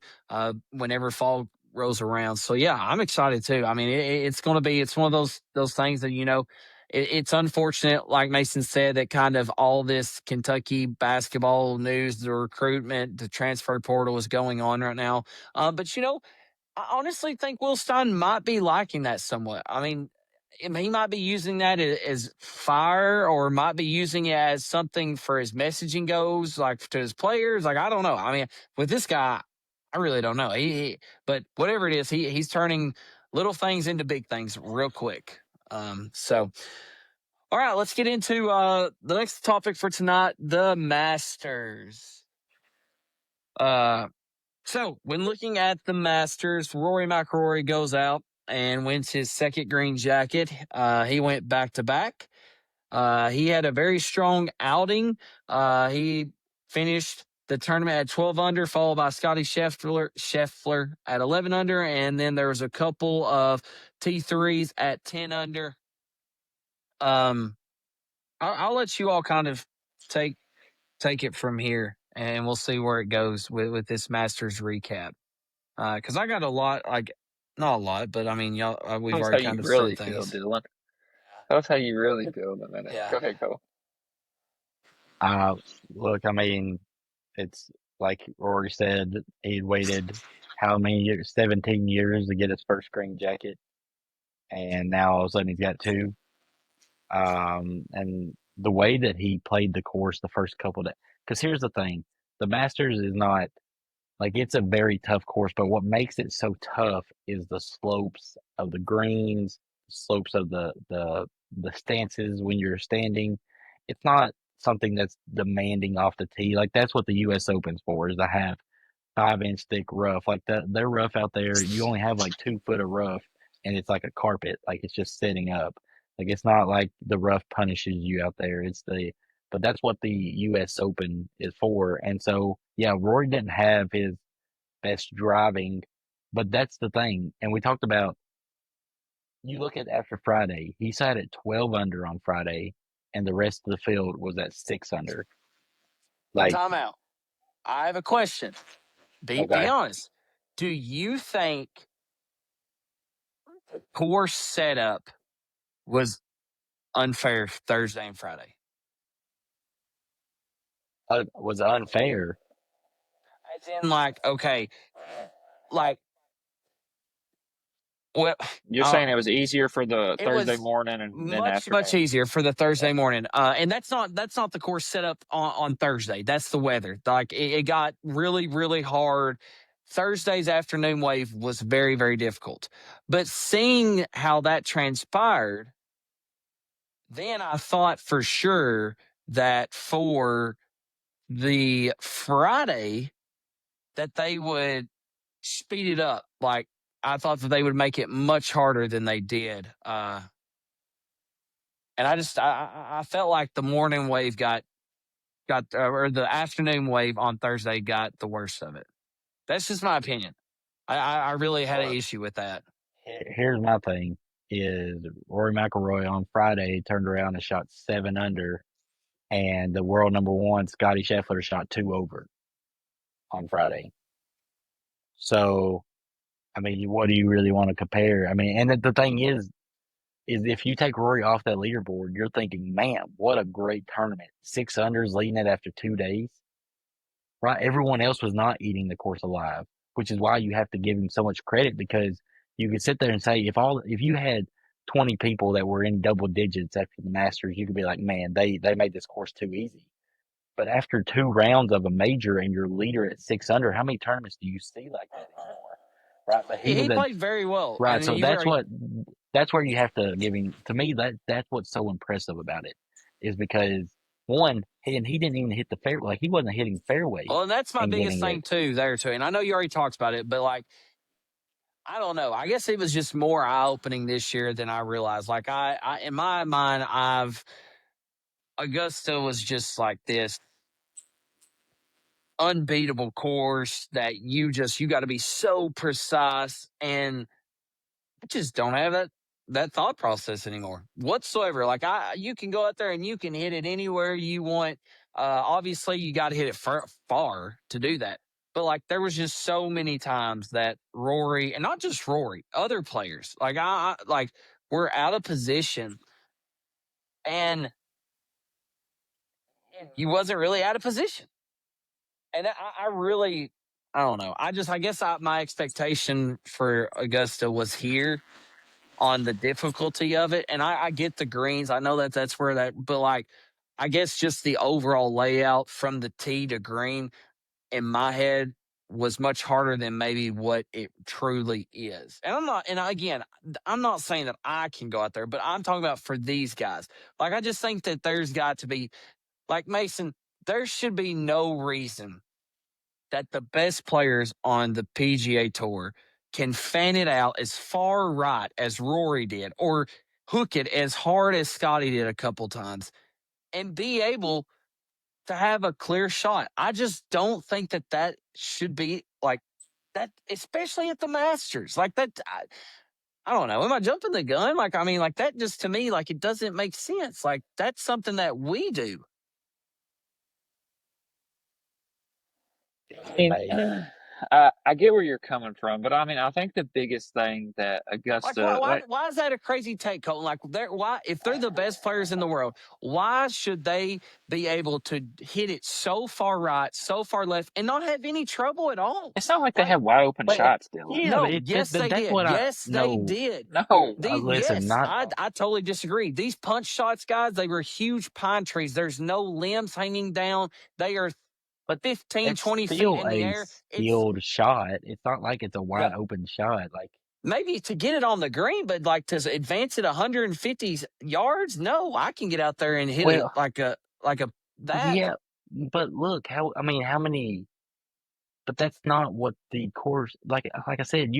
whenever fall rolls around. So yeah, I'm excited too. I mean, it's one of those things that it's unfortunate, like Mason said, that kind of all this Kentucky basketball news, the recruitment, the transfer portal is going on right now. But I honestly think Will Stein might be liking that somewhat. I mean, he might be using that as fire, or might be using it as something for his messaging goes, like to his players. Like I don't know. I mean, with this guy, I really don't know. But whatever it is, he's turning little things into big things real quick. So all right, let's get into the next topic for tonight: the Masters. So, when looking at the Masters, Rory McIlroy goes out and wins his second green jacket. He went back to back. He had a very strong outing. He finished the tournament at 12 under, followed by Scotty Scheffler at 11 under, and then there was a couple of T3s at 10 under. Um, I'll let you all kind of take it from here, and we'll see where it goes with this Masters recap. Because I got a lot, like not a lot, but I mean, y'all, we've Tell us how already you kind of really said feel, things. Dylan. Tell us how you really feel in a minute. Yeah. Go ahead, Cole. Uh, Look, I mean, it's like Rory said, he waited how many years? 17 years to get his first green jacket, and now all of a sudden he's got two. And the way that he played the course the first couple of days, because here's the thing, the Masters is not like it's a very tough course, but what makes it so tough is the slopes of the greens, slopes of the stances when you're standing. It's not something that's demanding off the tee. Like that's what the U.S. Open's for, is to have 5-inch thick rough. Like their rough out there, you only have like 2 foot of rough, and it's like a carpet. Like it's just setting up. Like it's not like the rough punishes you out there. But that's what the U.S. Open is for. And so, yeah, Rory didn't have his best driving, but that's the thing. And we talked about, you look at after Friday, he sat at 12 under on Friday, and the rest of the field was at 6 under. But Like, time out. I have a question. Be okay, honest. Do you think course setup was unfair Thursday and Friday? was unfair. As in, like, okay, like, well, You're saying it was easier for the it Thursday was morning and then much afternoon. easier for the Thursday morning. And that's not the course set up on Thursday. That's the weather. Like it got really, really hard. Thursday's afternoon wave was very, very difficult. But seeing how that transpired, then I thought for sure that for the Friday that they would speed it up. Like I thought that they would make it much harder than they did. And I felt like the morning wave got or the afternoon wave on Thursday got the worst of it. That's just my opinion. I really had an Well, issue with that. here's my thing: is Rory McIlroy on Friday turned around and shot 7 under, and the world number one Scotty Scheffler shot 2 over on Friday. So, I mean, what do you really want to compare? I mean, and the thing is if you take Rory off that leaderboard, you're thinking, man, what a great tournament. 6 unders leading it after 2 days, right? Everyone else was not eating the course alive, which is why you have to give him so much credit, because you could sit there and say, if you had 20 people that were in double digits after the Masters, you could be like, man, they made this course too easy. But after 2 rounds of a major and your leader at 6 under, how many tournaments do you see like that anymore? Right. But he was He at played very well, right. and So you were that's where you have to give him, to me, that's what's so impressive about it, is because one, and he didn't even hit the fairway. Like he wasn't hitting fairways well, and that's my and biggest getting thing it. too. There too, and I know you already talked about it, but like I don't know. I guess it was just more eye opening this year than I realized. Like I in my mind, Augusta was just like this unbeatable course that you got to be so precise, and I just don't have that thought process anymore whatsoever. Like you can go out there and you can hit it anywhere you want. Obviously, you got to hit it far to do that. But like there was just so many times that Rory, and not just Rory, other players, like like we're out of position, and he wasn't really out of position. And I really, I don't know. I guess my expectation for Augusta was here on the difficulty of it. And I get the greens. I know that that's where that, but like, I guess just the overall layout from the tee to green in my head was much harder than maybe what it truly is. And again, I'm not saying that I can go out there, but I'm talking about for these guys. Like, I just think that there's got to be, like Mason, there should be no reason that the best players on the PGA Tour can fan it out as far right as Rory did, or hook it as hard as Scotty did a couple times, and be able to have a clear shot. I just don't think that should be like that, especially at the Masters. Like that, I don't know. Am I jumping the gun? Like, I mean, like that just to me, like it doesn't make sense. Like that's something that we do. I mean, I get where you're coming from, but I mean, I think the biggest thing that Like, why, Augusta, why, like, why is that a crazy take, Colton? Like, why, if they're the best players in the world, why should they be able to hit it so far right, so far left, and not have any trouble at all? it's not like they Like, have wide open Well, shots, Dylan. yeah, but no, yes, they that's did. what I Yes, they no. did. No, Listen, Yes, not I totally disagree. These punch shots, guys, they were huge pine trees. There's no limbs hanging down. They are but 15, it's 20 feet still in the a air. It's skilled shot. It's not like it's a yeah, wide open shot. Like, maybe to get it on the green, but like to advance it 150 yards, no, I can get out there and hit it well, like a that. yeah, but look how I mean, how many? But that's not what the course. Like I said,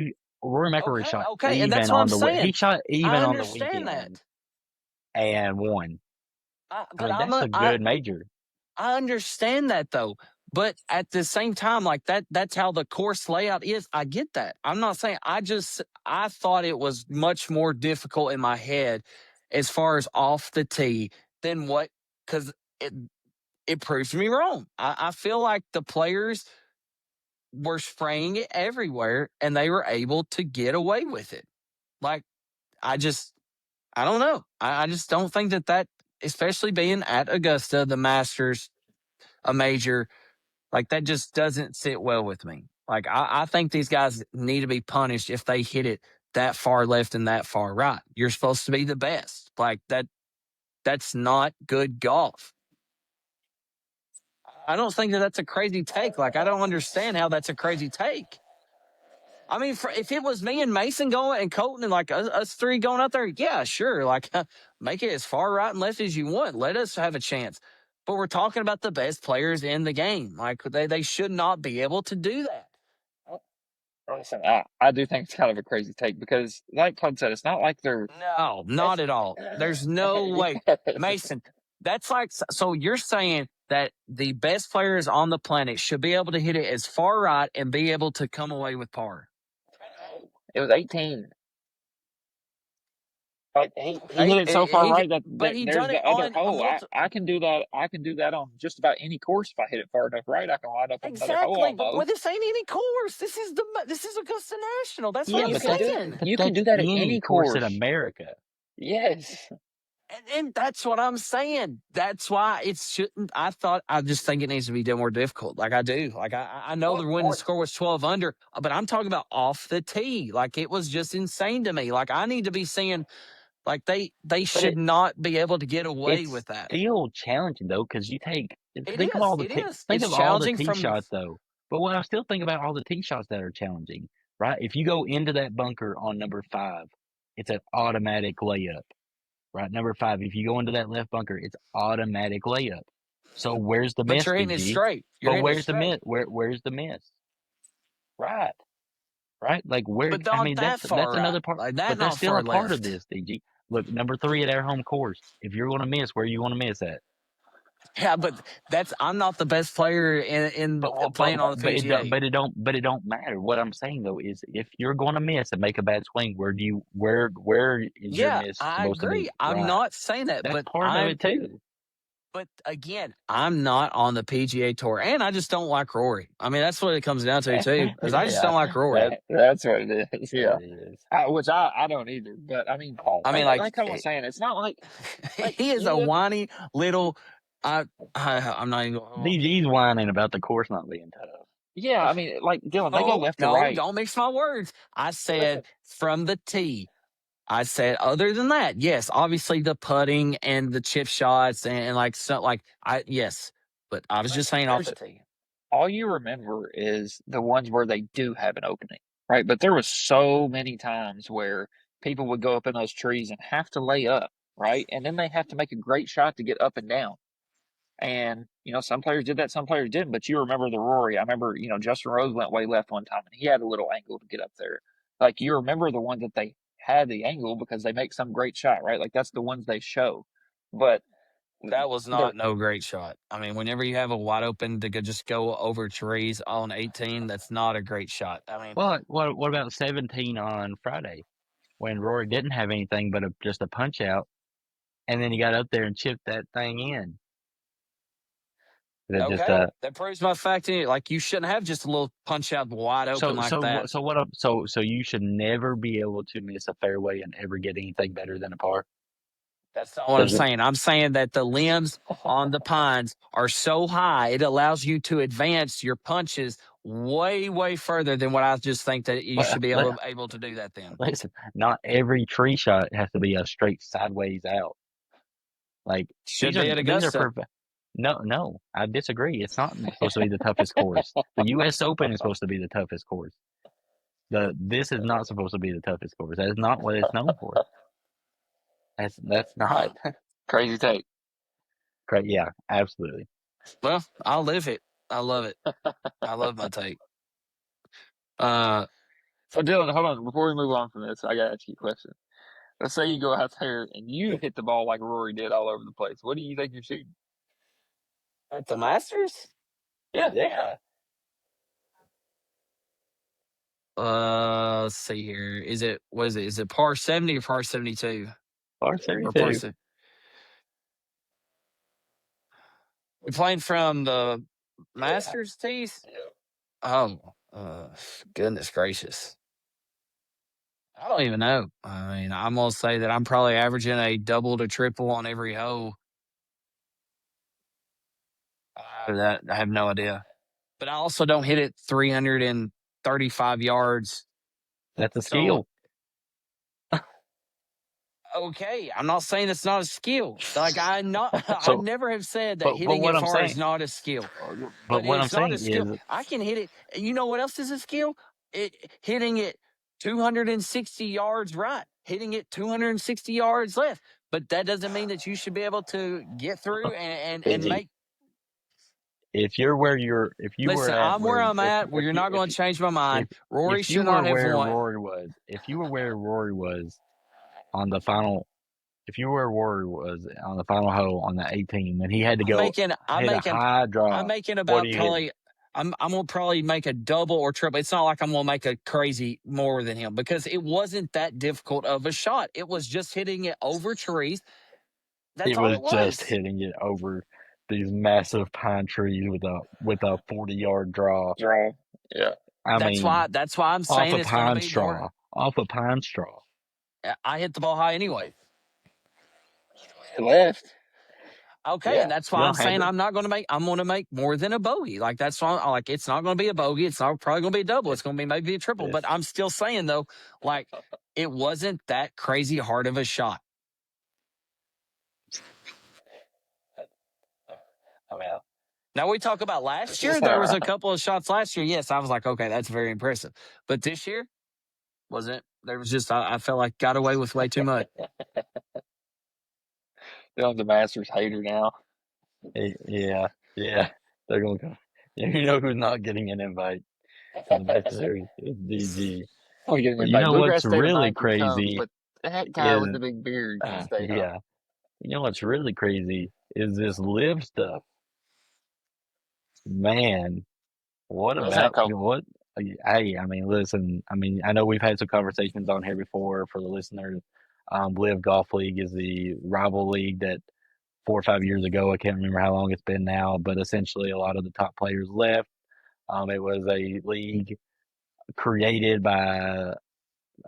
Rory McIlroy Okay, shot okay, and that's even what I'm on he saying. shot I even on the understand that, weekend and won. I but mean, that's a good major. I understand that though. But at the same time, like that's how the course layout is. I get that. I'm not saying I thought it was much more difficult in my head as far as off the tee than what because it it proves me wrong. I feel like the players were spraying it everywhere and they were able to get away with it. Like I just I don't know. I just don't think that especially being at Augusta, the Masters, a major, like that just doesn't sit well with me. Like I think these guys need to be punished if they hit it that far left and that far right. You're supposed to be the best. Like that's not good golf. I don't think that's a crazy take. Like I don't understand how that's a crazy take. I mean, if it was me and Mason going and Colton and like us three going out there, yeah, sure. Like make it as far right and left as you want. Let us have a chance. But we're talking about the best players in the game. Like they should not be able to do that. listen, I do think it's kind of a crazy take because, like Todd said, it's not like they're. No, not It's, at all. There's no way. yes. Mason, that's like, so you're saying that the best players on the planet should be able to hit it as far right and be able to come away with par. It was 18. Like he hit it so far right that But he there's done it the other on a hole. multi. I can do that. I can do that on just about any course if I hit it far enough right. I can line up on another hole Exactly, but almost. this ain't any course. This is Augusta National. That's what Yeah, I'm but saying. you can That's do that at any any course in course. America. Yes. And that's what I'm saying. That's why it shouldn't. I just think it needs to be more difficult. Like I do. Like I know What the winning what score was 12 under, but I'm talking about off the tee. Like it was just insane to me. Like I need to be seeing. Like they But should not be able to get away it's with that. still challenging though, because you It think of is. all the It is. think It's of all the challenging tee from. shots though. But what I still think about all the tee shots that are challenging, right? If you go into that bunker on number 5, it's an automatic layup, right? Number 5, if you go into that left bunker, it's automatic layup. So where's the But miss, you're hitting it BG? straight. You're But hitting it where's the straight. miss? Where's the miss? Right. Right? Like where? But I not mean, that that's far right. another part, Like but that that's not still far a part of left. this, DG. Look, number 3 at our home course. If you're going to miss, where you want to miss at? Yeah, but that's I'm not the best player in playing on the PGA. But it don't matter. What I'm saying though is, if you're going to miss and make a bad swing, where is your Yeah, miss I supposed to agree. be? I'm Right. not saying that, That's part of it too. but again, I'm not on the PGA Tour, and I just don't like Rory. I mean, that's what it comes down to too. Is I just Yeah, don't like Rory. that's what it is. Yeah. it is. Which I don't either. But I mean, I mean, like I was saying, it's not like he is you a look. whiny little. I'm not even. DG's whining about the course not being tough. Yeah, I mean, like Dylan, they go No, left to no, right. don't mix my words. I Listen, said from the tee. I said, other than that, yes, obviously the putting and the chip shots and like so, like yes, but I was just saying off there's the tee. all you remember is the ones where they do have an opening, right? But there was so many times where people would go up in those trees and have to lay up, right? And then they have to make a great shot to get up and down. And, some players did that, some players didn't. But you remember the Rory. I remember, Justin Rose went way left one time and he had a little angle to get up there. Like, you remember the ones that they had the angle because they make some great shot, right? Like, that's the ones they show. But That was the not no great shot. I mean, whenever you have a wide open to just go over trees on 18, that's not a great shot. I mean, Well, what about 17 on Friday when Rory didn't have anything but just a punch out, and then he got up there and chipped that thing in? Is it just Okay, that proves my fact. Like you shouldn't have just a little punch out wide open like that. so you should never be able to miss a fairway and ever get anything better than a par? That's not what I'm Does it? saying. I'm saying that the limbs on the pines are so high, it allows you to advance your punches way, way further than what I just think that you But should be able to do that then. listen, not every tree shot has to be a straight sideways out. Like Should be at these are Augusta. perfect. No, I disagree. It's not supposed to be the toughest course. The U.S. Open is supposed to be the toughest course. This is not supposed to be the toughest course. That is not what it's known for. That's Huh. not. Crazy take. Correct. Yeah, absolutely. Well, I'll live it. I love it. I love my take. Uh, So Dylan, hold on. Before we move on from this, I gotta ask you a question. Let's say you go out there and you hit the ball like Rory did all over the place. What do you think you're shooting? at the Masters? Yeah. Let's see here. Is it par 70 or par 72? Par Or par 72. 70? We're playing from the Masters tees? Oh, goodness gracious. I don't even know. I mean, I'm going to say that I'm probably averaging a double to triple on every hole. I have no idea. But I also don't hit it 335 yards. That's a So, skill. okay, I'm not saying it's not a skill. Like I So, never have said that but hitting what it I'm far saying, is not a skill. but But what I'm it's not a saying skill. is, I can hit it. You know what else is a skill? Hitting it 260 yards right, hitting it 260 yards left. But that doesn't mean that you should be able to get through and BG, make. if you were Listen, at I'm where where, I'm at. Where you're not going to change my mind. Rory if you should were not have where won. Rory was, if you were where Rory was on the final, if you were where Rory was on the final hole on the 18, when he had to I'm go making. I'm hit a making. high I'm drive, making what are about you hitting? probably. I'm gonna probably make a double or triple. It's not like I'm gonna make a crazy more than him because it wasn't that difficult of a shot. It was just hitting it over trees. That's It all was it just was. hitting it over these massive pine trees with a 40-yard draw. Draw. Yeah. I mean, That's why I'm off saying a it's gonna pine be more. straw, off a pine straw. I hit the ball high anyway. Left. Okay, and Yeah, that's you why I'm don't have saying to. I'm gonna make more than a bogey. Like that's why like it's not gonna be a bogey. It's not probably gonna be a double. It's gonna be maybe a triple. If But I'm still saying though, like it wasn't that crazy hard of a shot. I mean, Now we talk about last year. There was a couple of shots last year. Yes, I was like, okay, that's very impressive. But this year wasn't. There was just I felt like got away with way too much. Dylan's a Masters hater now. yeah, yeah, they're gonna go. You know who's not getting an invite to the Masters is DG. Oh, get an But you invite. know what's Bluegrass State of really Mind can come, crazy but that guy is, with the big beard can stay home. yeah, you know what's really crazy is this live stuff. Man, what What's that, about Cole? what? Hey, I mean, listen, I mean, I know we've had some conversations on here before for the listeners. Live Golf League is the rival league that 4 or 5 years ago, I can't remember how long it's been now, but essentially a lot of the top players left. It was a league created by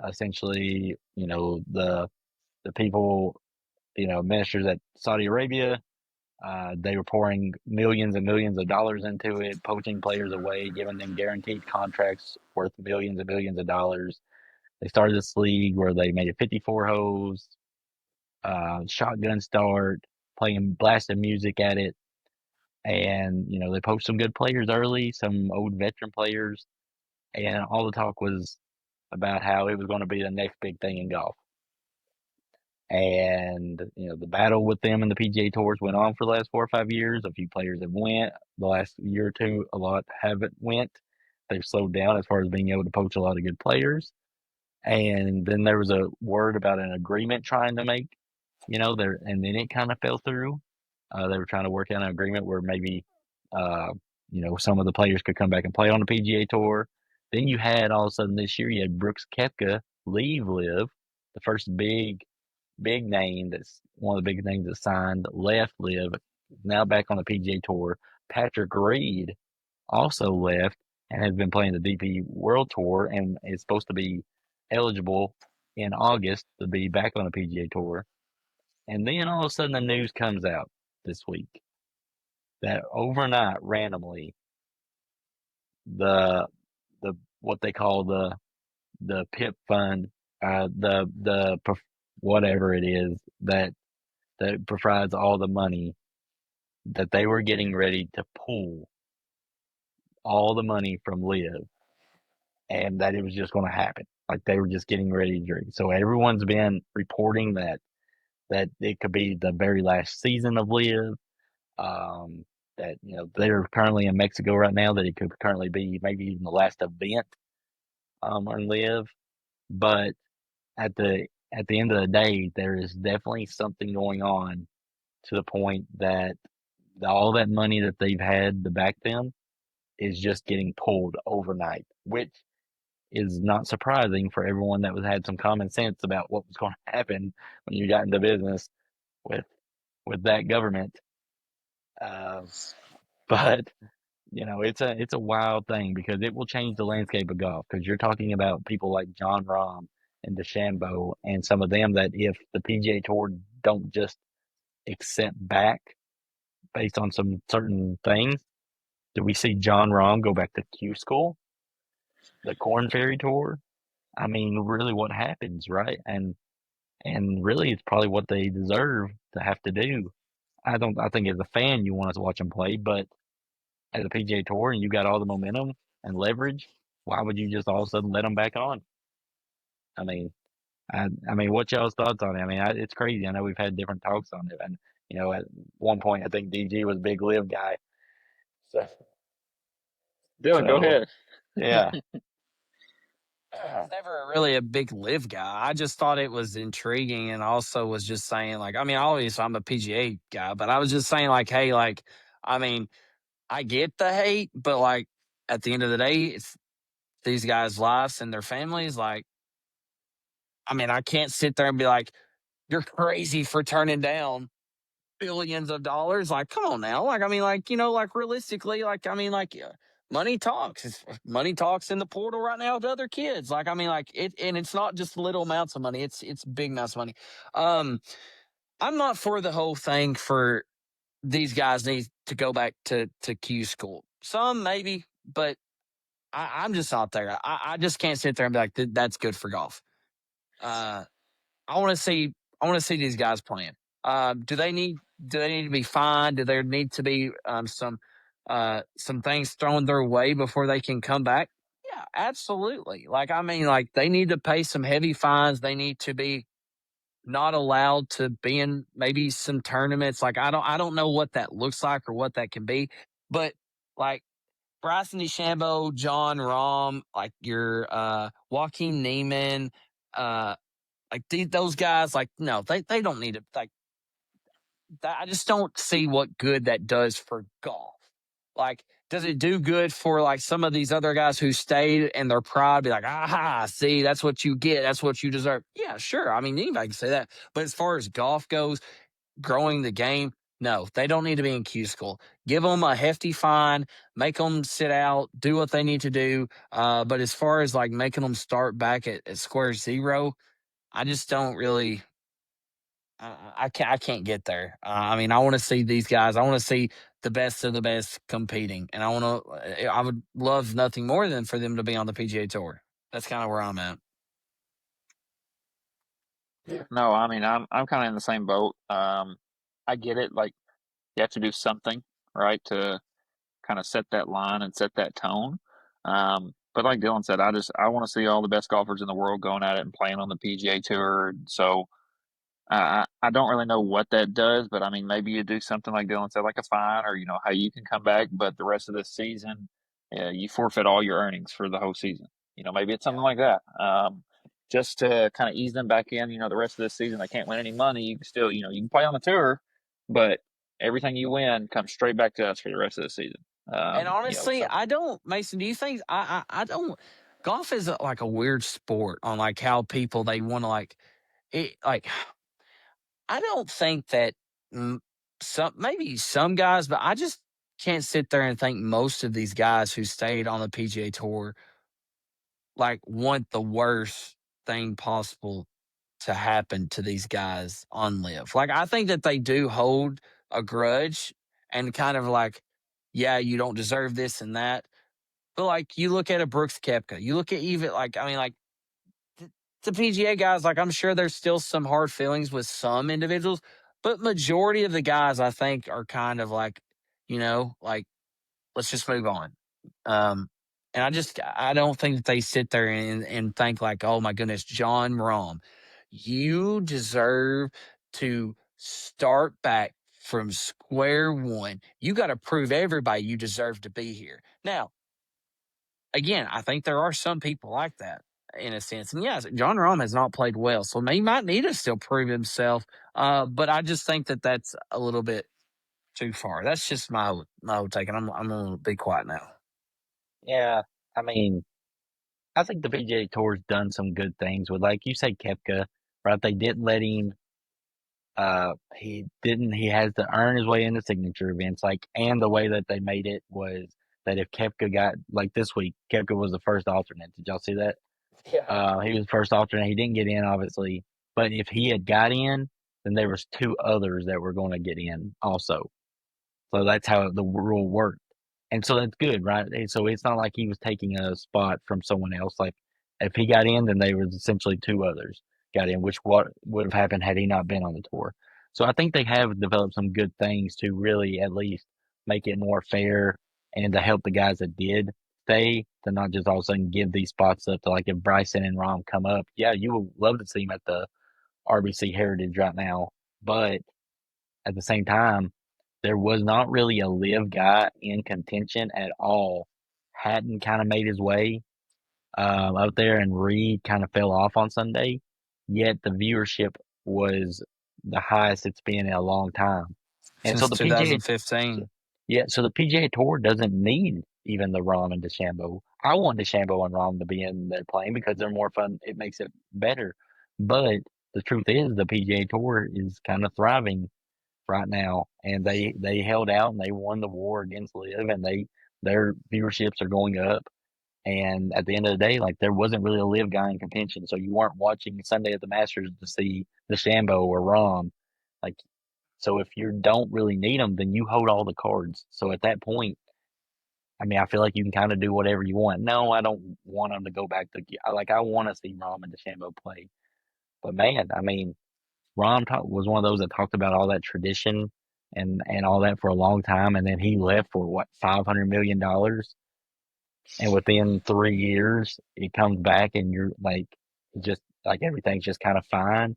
essentially, the people, ministers at Saudi Arabia. They were pouring millions and millions of dollars into it, poaching players away, giving them guaranteed contracts worth millions and millions of dollars. They started this league where they made it 54 holes, shotgun start, playing blasting music at it. And, they poached some good players early, some old veteran players. And all the talk was about how it was going to be the next big thing in golf. And, the battle with them and the PGA Tours went on for the last 4 or 5 years. A few players have went. The last year or two, a lot haven't went. They've slowed down as far as being able to poach a lot of good players. And then there was a word about an agreement trying to make, there, and then it kind of fell through. They were trying to work out an agreement where maybe, uh, some of the players could come back and play on the PGA Tour. Then you had all of a sudden this year, you had Brooks Koepka leave LIV, the first big name that's one of the big names that signed left LIV, now back on the PGA Tour. Patrick Reed also left and has been playing the DP World Tour and is supposed to be eligible in August to be back on the PGA Tour. And then all of a sudden the news comes out this week that overnight, randomly, the what they call the PIP fund, the whatever it is that provides all the money, that they were getting ready to pull all the money from LIV, and that it was just going to happen. Like they were just getting ready to drink. So everyone's been reporting that it could be the very last season of LIV. That they're currently in Mexico right now. That it could currently be maybe even the last event on LIV. But at the end of the day, there is definitely something going on to the point that all that money that they've had to back them is just getting pulled overnight, which is not surprising for everyone that was had some common sense about what was going to happen when you got into business with that government. But it's a wild thing because it will change the landscape of golf. Because you're talking about people like John Rahm and DeChambeau and some of them that if the PGA Tour don't just accept back based on some certain things, do we see John Rahm go back to Q School, the Corn Ferry Tour? I mean, really, what happens, right? And really, it's probably what they deserve to have to do. I think as a fan, you want to watch them play, but as a PGA Tour and you got all the momentum and leverage, why would you just all of a sudden let them back on? I mean, I mean, what y'all's thoughts on it? I mean, it's crazy. I know we've had different talks on it, and at one point, I think DG was a big live guy. So, Dylan, go so ahead. yeah, I was never really a big live guy. I just thought it was intriguing and also was just saying, like, I mean, obviously I'm a PGA guy, but I was just saying, like, hey, like, I mean, I get the hate, but like at the end of the day, it's these guys' lives and their families. Like, I mean, I can't sit there and be like, you're crazy for turning down billions of dollars. Like, come on now. Like, I mean, like, like realistically, like, I mean, like, money talks. Money talks in the portal right now to other kids. Like, I mean, like and it's not just little amounts of money. It's big amounts of money. Um, I'm not for the whole thing for these guys need to go back to Q school. Some maybe, but I'm just not there. I just can't sit there and be like, that's good for golf. Uh, I want to see these guys playing. Do they need to be fined? Do there need to be some things thrown their way before they can come back? Yeah, absolutely. Like I mean, like they need to pay some heavy fines. They need to be not allowed to be in maybe some tournaments. Like I don't know what that looks like or what that can be, but like Bryson DeChambeau, John Rahm, like your Joaquin Neiman, like those guys, like no, they don't need it. Like I just don't see what good that does for golf. Like, does it do good for like some of these other guys who stayed and their pride be like, aha, see, that's what you get, that's what you deserve? Yeah, sure. I mean, anybody can say that. But as far as golf goes, growing the game, no, they don't need to be in Q school. Give them a hefty fine, make them sit out, do what they need to do. But as far as like making them start back at square zero, I just don't really. I can't get there. I mean, I want to see these guys. I want to see the best of the best competing, and I want to. I would love nothing more than for them to be on the PGA Tour. That's kind of where I'm at. No, I mean I'm kind of in the same boat. I get it. Like you have to do something, right, to kind of set that line and set that tone. But like Dylan said, I want to see all the best golfers in the world going at it and playing on the PGA Tour. So I don't really know what that does, but I mean, maybe you do something like Dylan said, like a fine, or how you can come back, but the rest of the season, you forfeit all your earnings for the whole season. Maybe it's something like that, just to kind of ease them back in. The rest of this season they can't win any money. You can still, you can play on the tour, but everything you win comes straight back to us for the rest of the season. And honestly, So I don't, Mason. Do you think I don't? Golf is like a weird sport on like how people they want to like it. Like I don't think that some maybe some guys, but I just can't sit there and think most of these guys who stayed on the PGA Tour like want the worst thing possible to happen to these guys on live. Like I think that they do hold a grudge and kind of like, yeah, you don't deserve this and that. But like you look at a Brooks Koepka, you look at even like I mean like the PGA guys, like I'm sure there's still some hard feelings with some individuals, but majority of the guys I think are kind of like, like let's just move on. Um, and I don't think that they sit there and think like, oh my goodness, John Rahm, you deserve to start back from square one. You got to prove everybody you deserve to be here. Now, again, I think there are some people like that in a sense. And yes, John Rahm has not played well, so he might need to still prove himself. But I just think that that's a little bit too far. That's just my old take, and I'm gonna be quiet now. Yeah, I mean, I think the PGA Tour's done some good things with, like you say, Kepka, right? They didn't let him. He didn't. He has to earn his way into signature events, like, and the way that they made it was that if Kepka got like this week, Kepka was the first alternate. Did y'all see that? Yeah. He was the first alternate. He didn't get in, obviously, but if he had got in, then there was two others that were going to get in also. So that's how the rule worked. And so that's good, right? And so it's not like he was taking a spot from someone else. Like if he got in, then there was essentially two others got in, which what would have happened had he not been on the tour. So I think they have developed some good things to really at least make it more fair and to help the guys that did stay to not just all of a sudden give these spots up to like if Bryson and Rom come up, yeah, you would love to see them at the RBC Heritage right now. But at the same time, there was not really a live guy in contention at all. Hatton kind of made his way out there, and Reed kind of fell off on Sunday. Yet the viewership was the highest it's been in a long time. And so Since the PGA, 2015. yeah, so the PGA Tour doesn't need even the Rahm and DeChambeau. I want DeChambeau and Rahm to be in their playing because they're more fun. It makes it better. But the truth is, the PGA Tour is kind of thriving right now, and they held out and they won the war against Live, and their viewerships are going up. And at the end of the day, like there wasn't really a Live guy in contention, so you weren't watching Sunday at the Masters to see the Shambo or Rom. Like, so if you don't really need them, then you hold all the cards. So at that point, I mean, I feel like you can kind of do whatever you want. No, I don't want them to go back to like I want to see Rom and DeChambeau play, but man, I mean, was one of those that talked about all that tradition and all that for a long time, and then he left for what $500 million, and within 3 years he comes back, and you're like, just like everything's just kind of fine.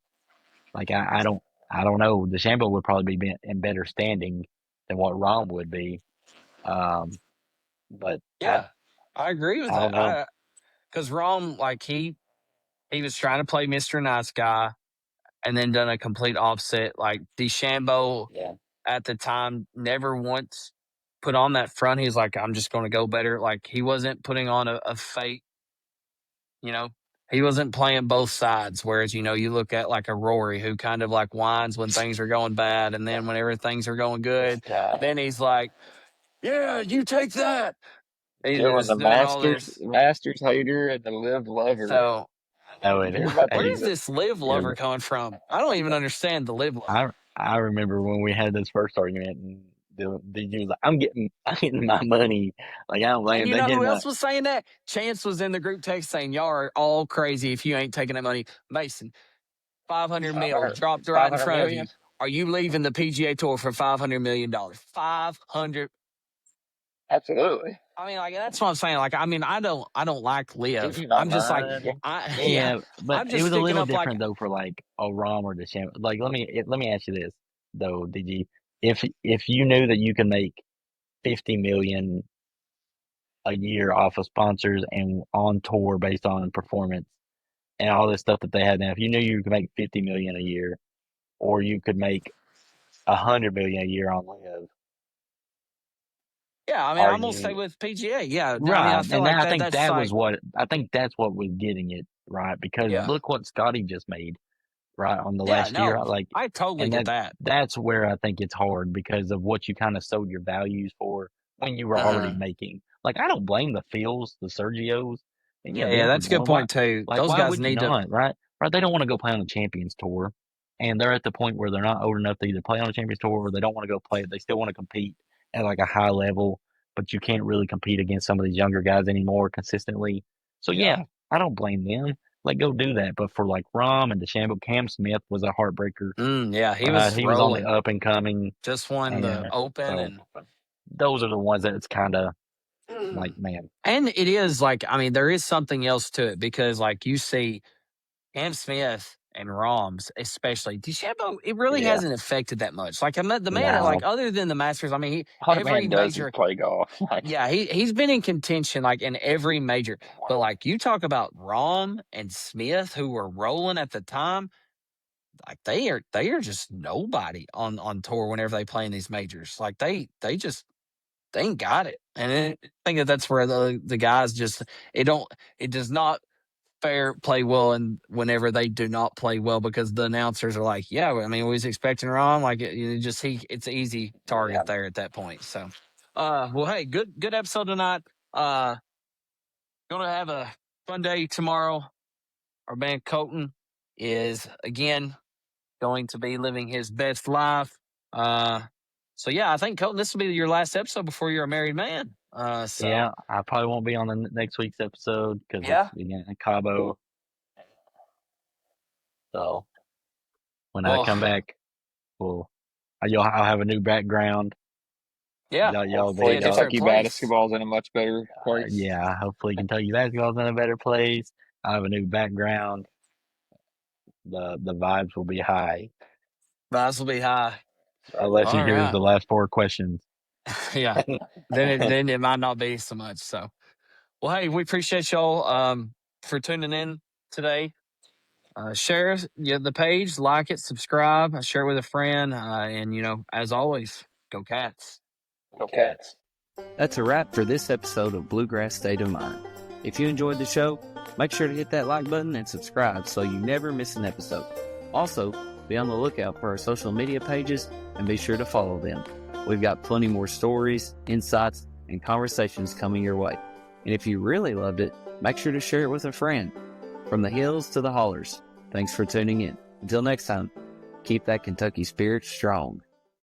Like I don't know. DeChambeau would probably be in better standing than what Rom would be, um, but Yeah, I agree with I don't that. know. Because Rom, like he was trying to play Mr. Nice Guy and then done a complete offset. Like DeChambeau Yeah, at the time never once put on that front. He's like, I'm just going to go better. Like he wasn't putting on a fake, you know, he wasn't playing both sides. Whereas, you look at like a Rory who kind of like whines when things are going bad. And then whenever things are going this good, guy then he's like, yeah, you take that. He's doing the just doing all this. Masters hater and the Live lover. So know Did it. you hear about where Hey, is these? this live yeah, lover coming from? I don't even understand the live lover. I remember when we had this first argument, and the dude was like, I'm getting my money. Like I don't And blame you they know getting who my else was saying that? Chance was in the group text saying, y'all are all crazy if you ain't taking that money. Mason, 500 mil 500, dropped right in 500 front of million? you. Are you leaving the PGA Tour for $500 million? 500. Absolutely. I mean, like that's what I'm saying. Like, I mean, I don't like Did live. you not I'm just like, mind? yeah, yeah, but I'm it just was a sticking little up like, different though for like a Rom or DeChambeau. Like let me ask you this though, did you if you knew that you could make 50 million a year off of sponsors and on tour based on performance and all this stuff that they had now, if you knew you could make 50 million a year, or you could make 100 million a year on live, yeah. I mean, are I'm gonna stay you with PGA. Yeah, I mean, I right? feel And like I that. think That's like, I think that's what was getting it right, because yeah, look what Scotty just made. right, on the Yeah, last year. no, I totally And get that. that's where I think it's hard because of what you kind of sowed your values for when you were already Uh-huh. making. Like, I don't blame the Phils, the Sergios, any of Yeah, them for that's a good going. Why, point too. like, Those why guys would you need to. not, right? Right? They don't want to go play on the Champions Tour, and they're at the point where they're not old enough to either play on the Champions Tour or they don't want to go play it. They still want to compete at like a high level, but you can't really compete against some of these younger guys anymore consistently. So Yeah. yeah, I don't blame them. Like, go do that. But for like Rom and DeChambeau, Cam Smith was a heartbreaker. Yeah, he Right, was he was on the rolling. up and coming, Just won the and Open, so and those are the ones that it's kind of like, man, and it is like, I mean, there is something else to it because like you see Cam Smith and Roms, especially DeChambeau, it really Yeah. hasn't affected that much. Like the man, like no, other than the Masters, I mean, All the every man does is major, play golf. Like, yeah, he's been in contention like in every major. But like you talk about Rom and Smith, who were rolling at the time, like they are just nobody on tour whenever they play in these majors. Like they ain't got it, and I think that's where the guys just it does not play well, and whenever they do not play well because the announcers are like, yeah, I mean, we was expecting Rom, like it's an easy yeah. target there at that point. So, well, hey, good episode tonight. Gonna have a fun day tomorrow. Our man Colton is again going to be living his best life. Uh, so yeah, I think Colton, this will be your last episode before you're a married man. So yeah, I probably won't be on the next week's episode because it's yeah, again in Cabo. So when I well, come back, we'll I'll have a new background. yeah, Y'all be Hopefully, be a different Kentucky place. basketball's in a much better place. yeah. Hopefully, Kentucky basketball's in a better place. I have a new background. The vibes will be high Vibes will be high. unless he All hears right. the last four questions. Yeah. Then it might not be so much. So, well, hey, we appreciate y'all for tuning in today. Share the page, like it, subscribe, share it with a friend, and as always, go Cats. Go Cats. That's a wrap for this episode of Bluegrass State of Mind. If you enjoyed the show, make sure to hit that like button and subscribe so you never miss an episode. Also, be on the lookout for our social media pages and be sure to follow them. We've got plenty more stories, insights, and conversations coming your way. And if you really loved it, make sure to share it with a friend. From the hills to the hollers, thanks for tuning in. Until next time, keep that Kentucky spirit strong.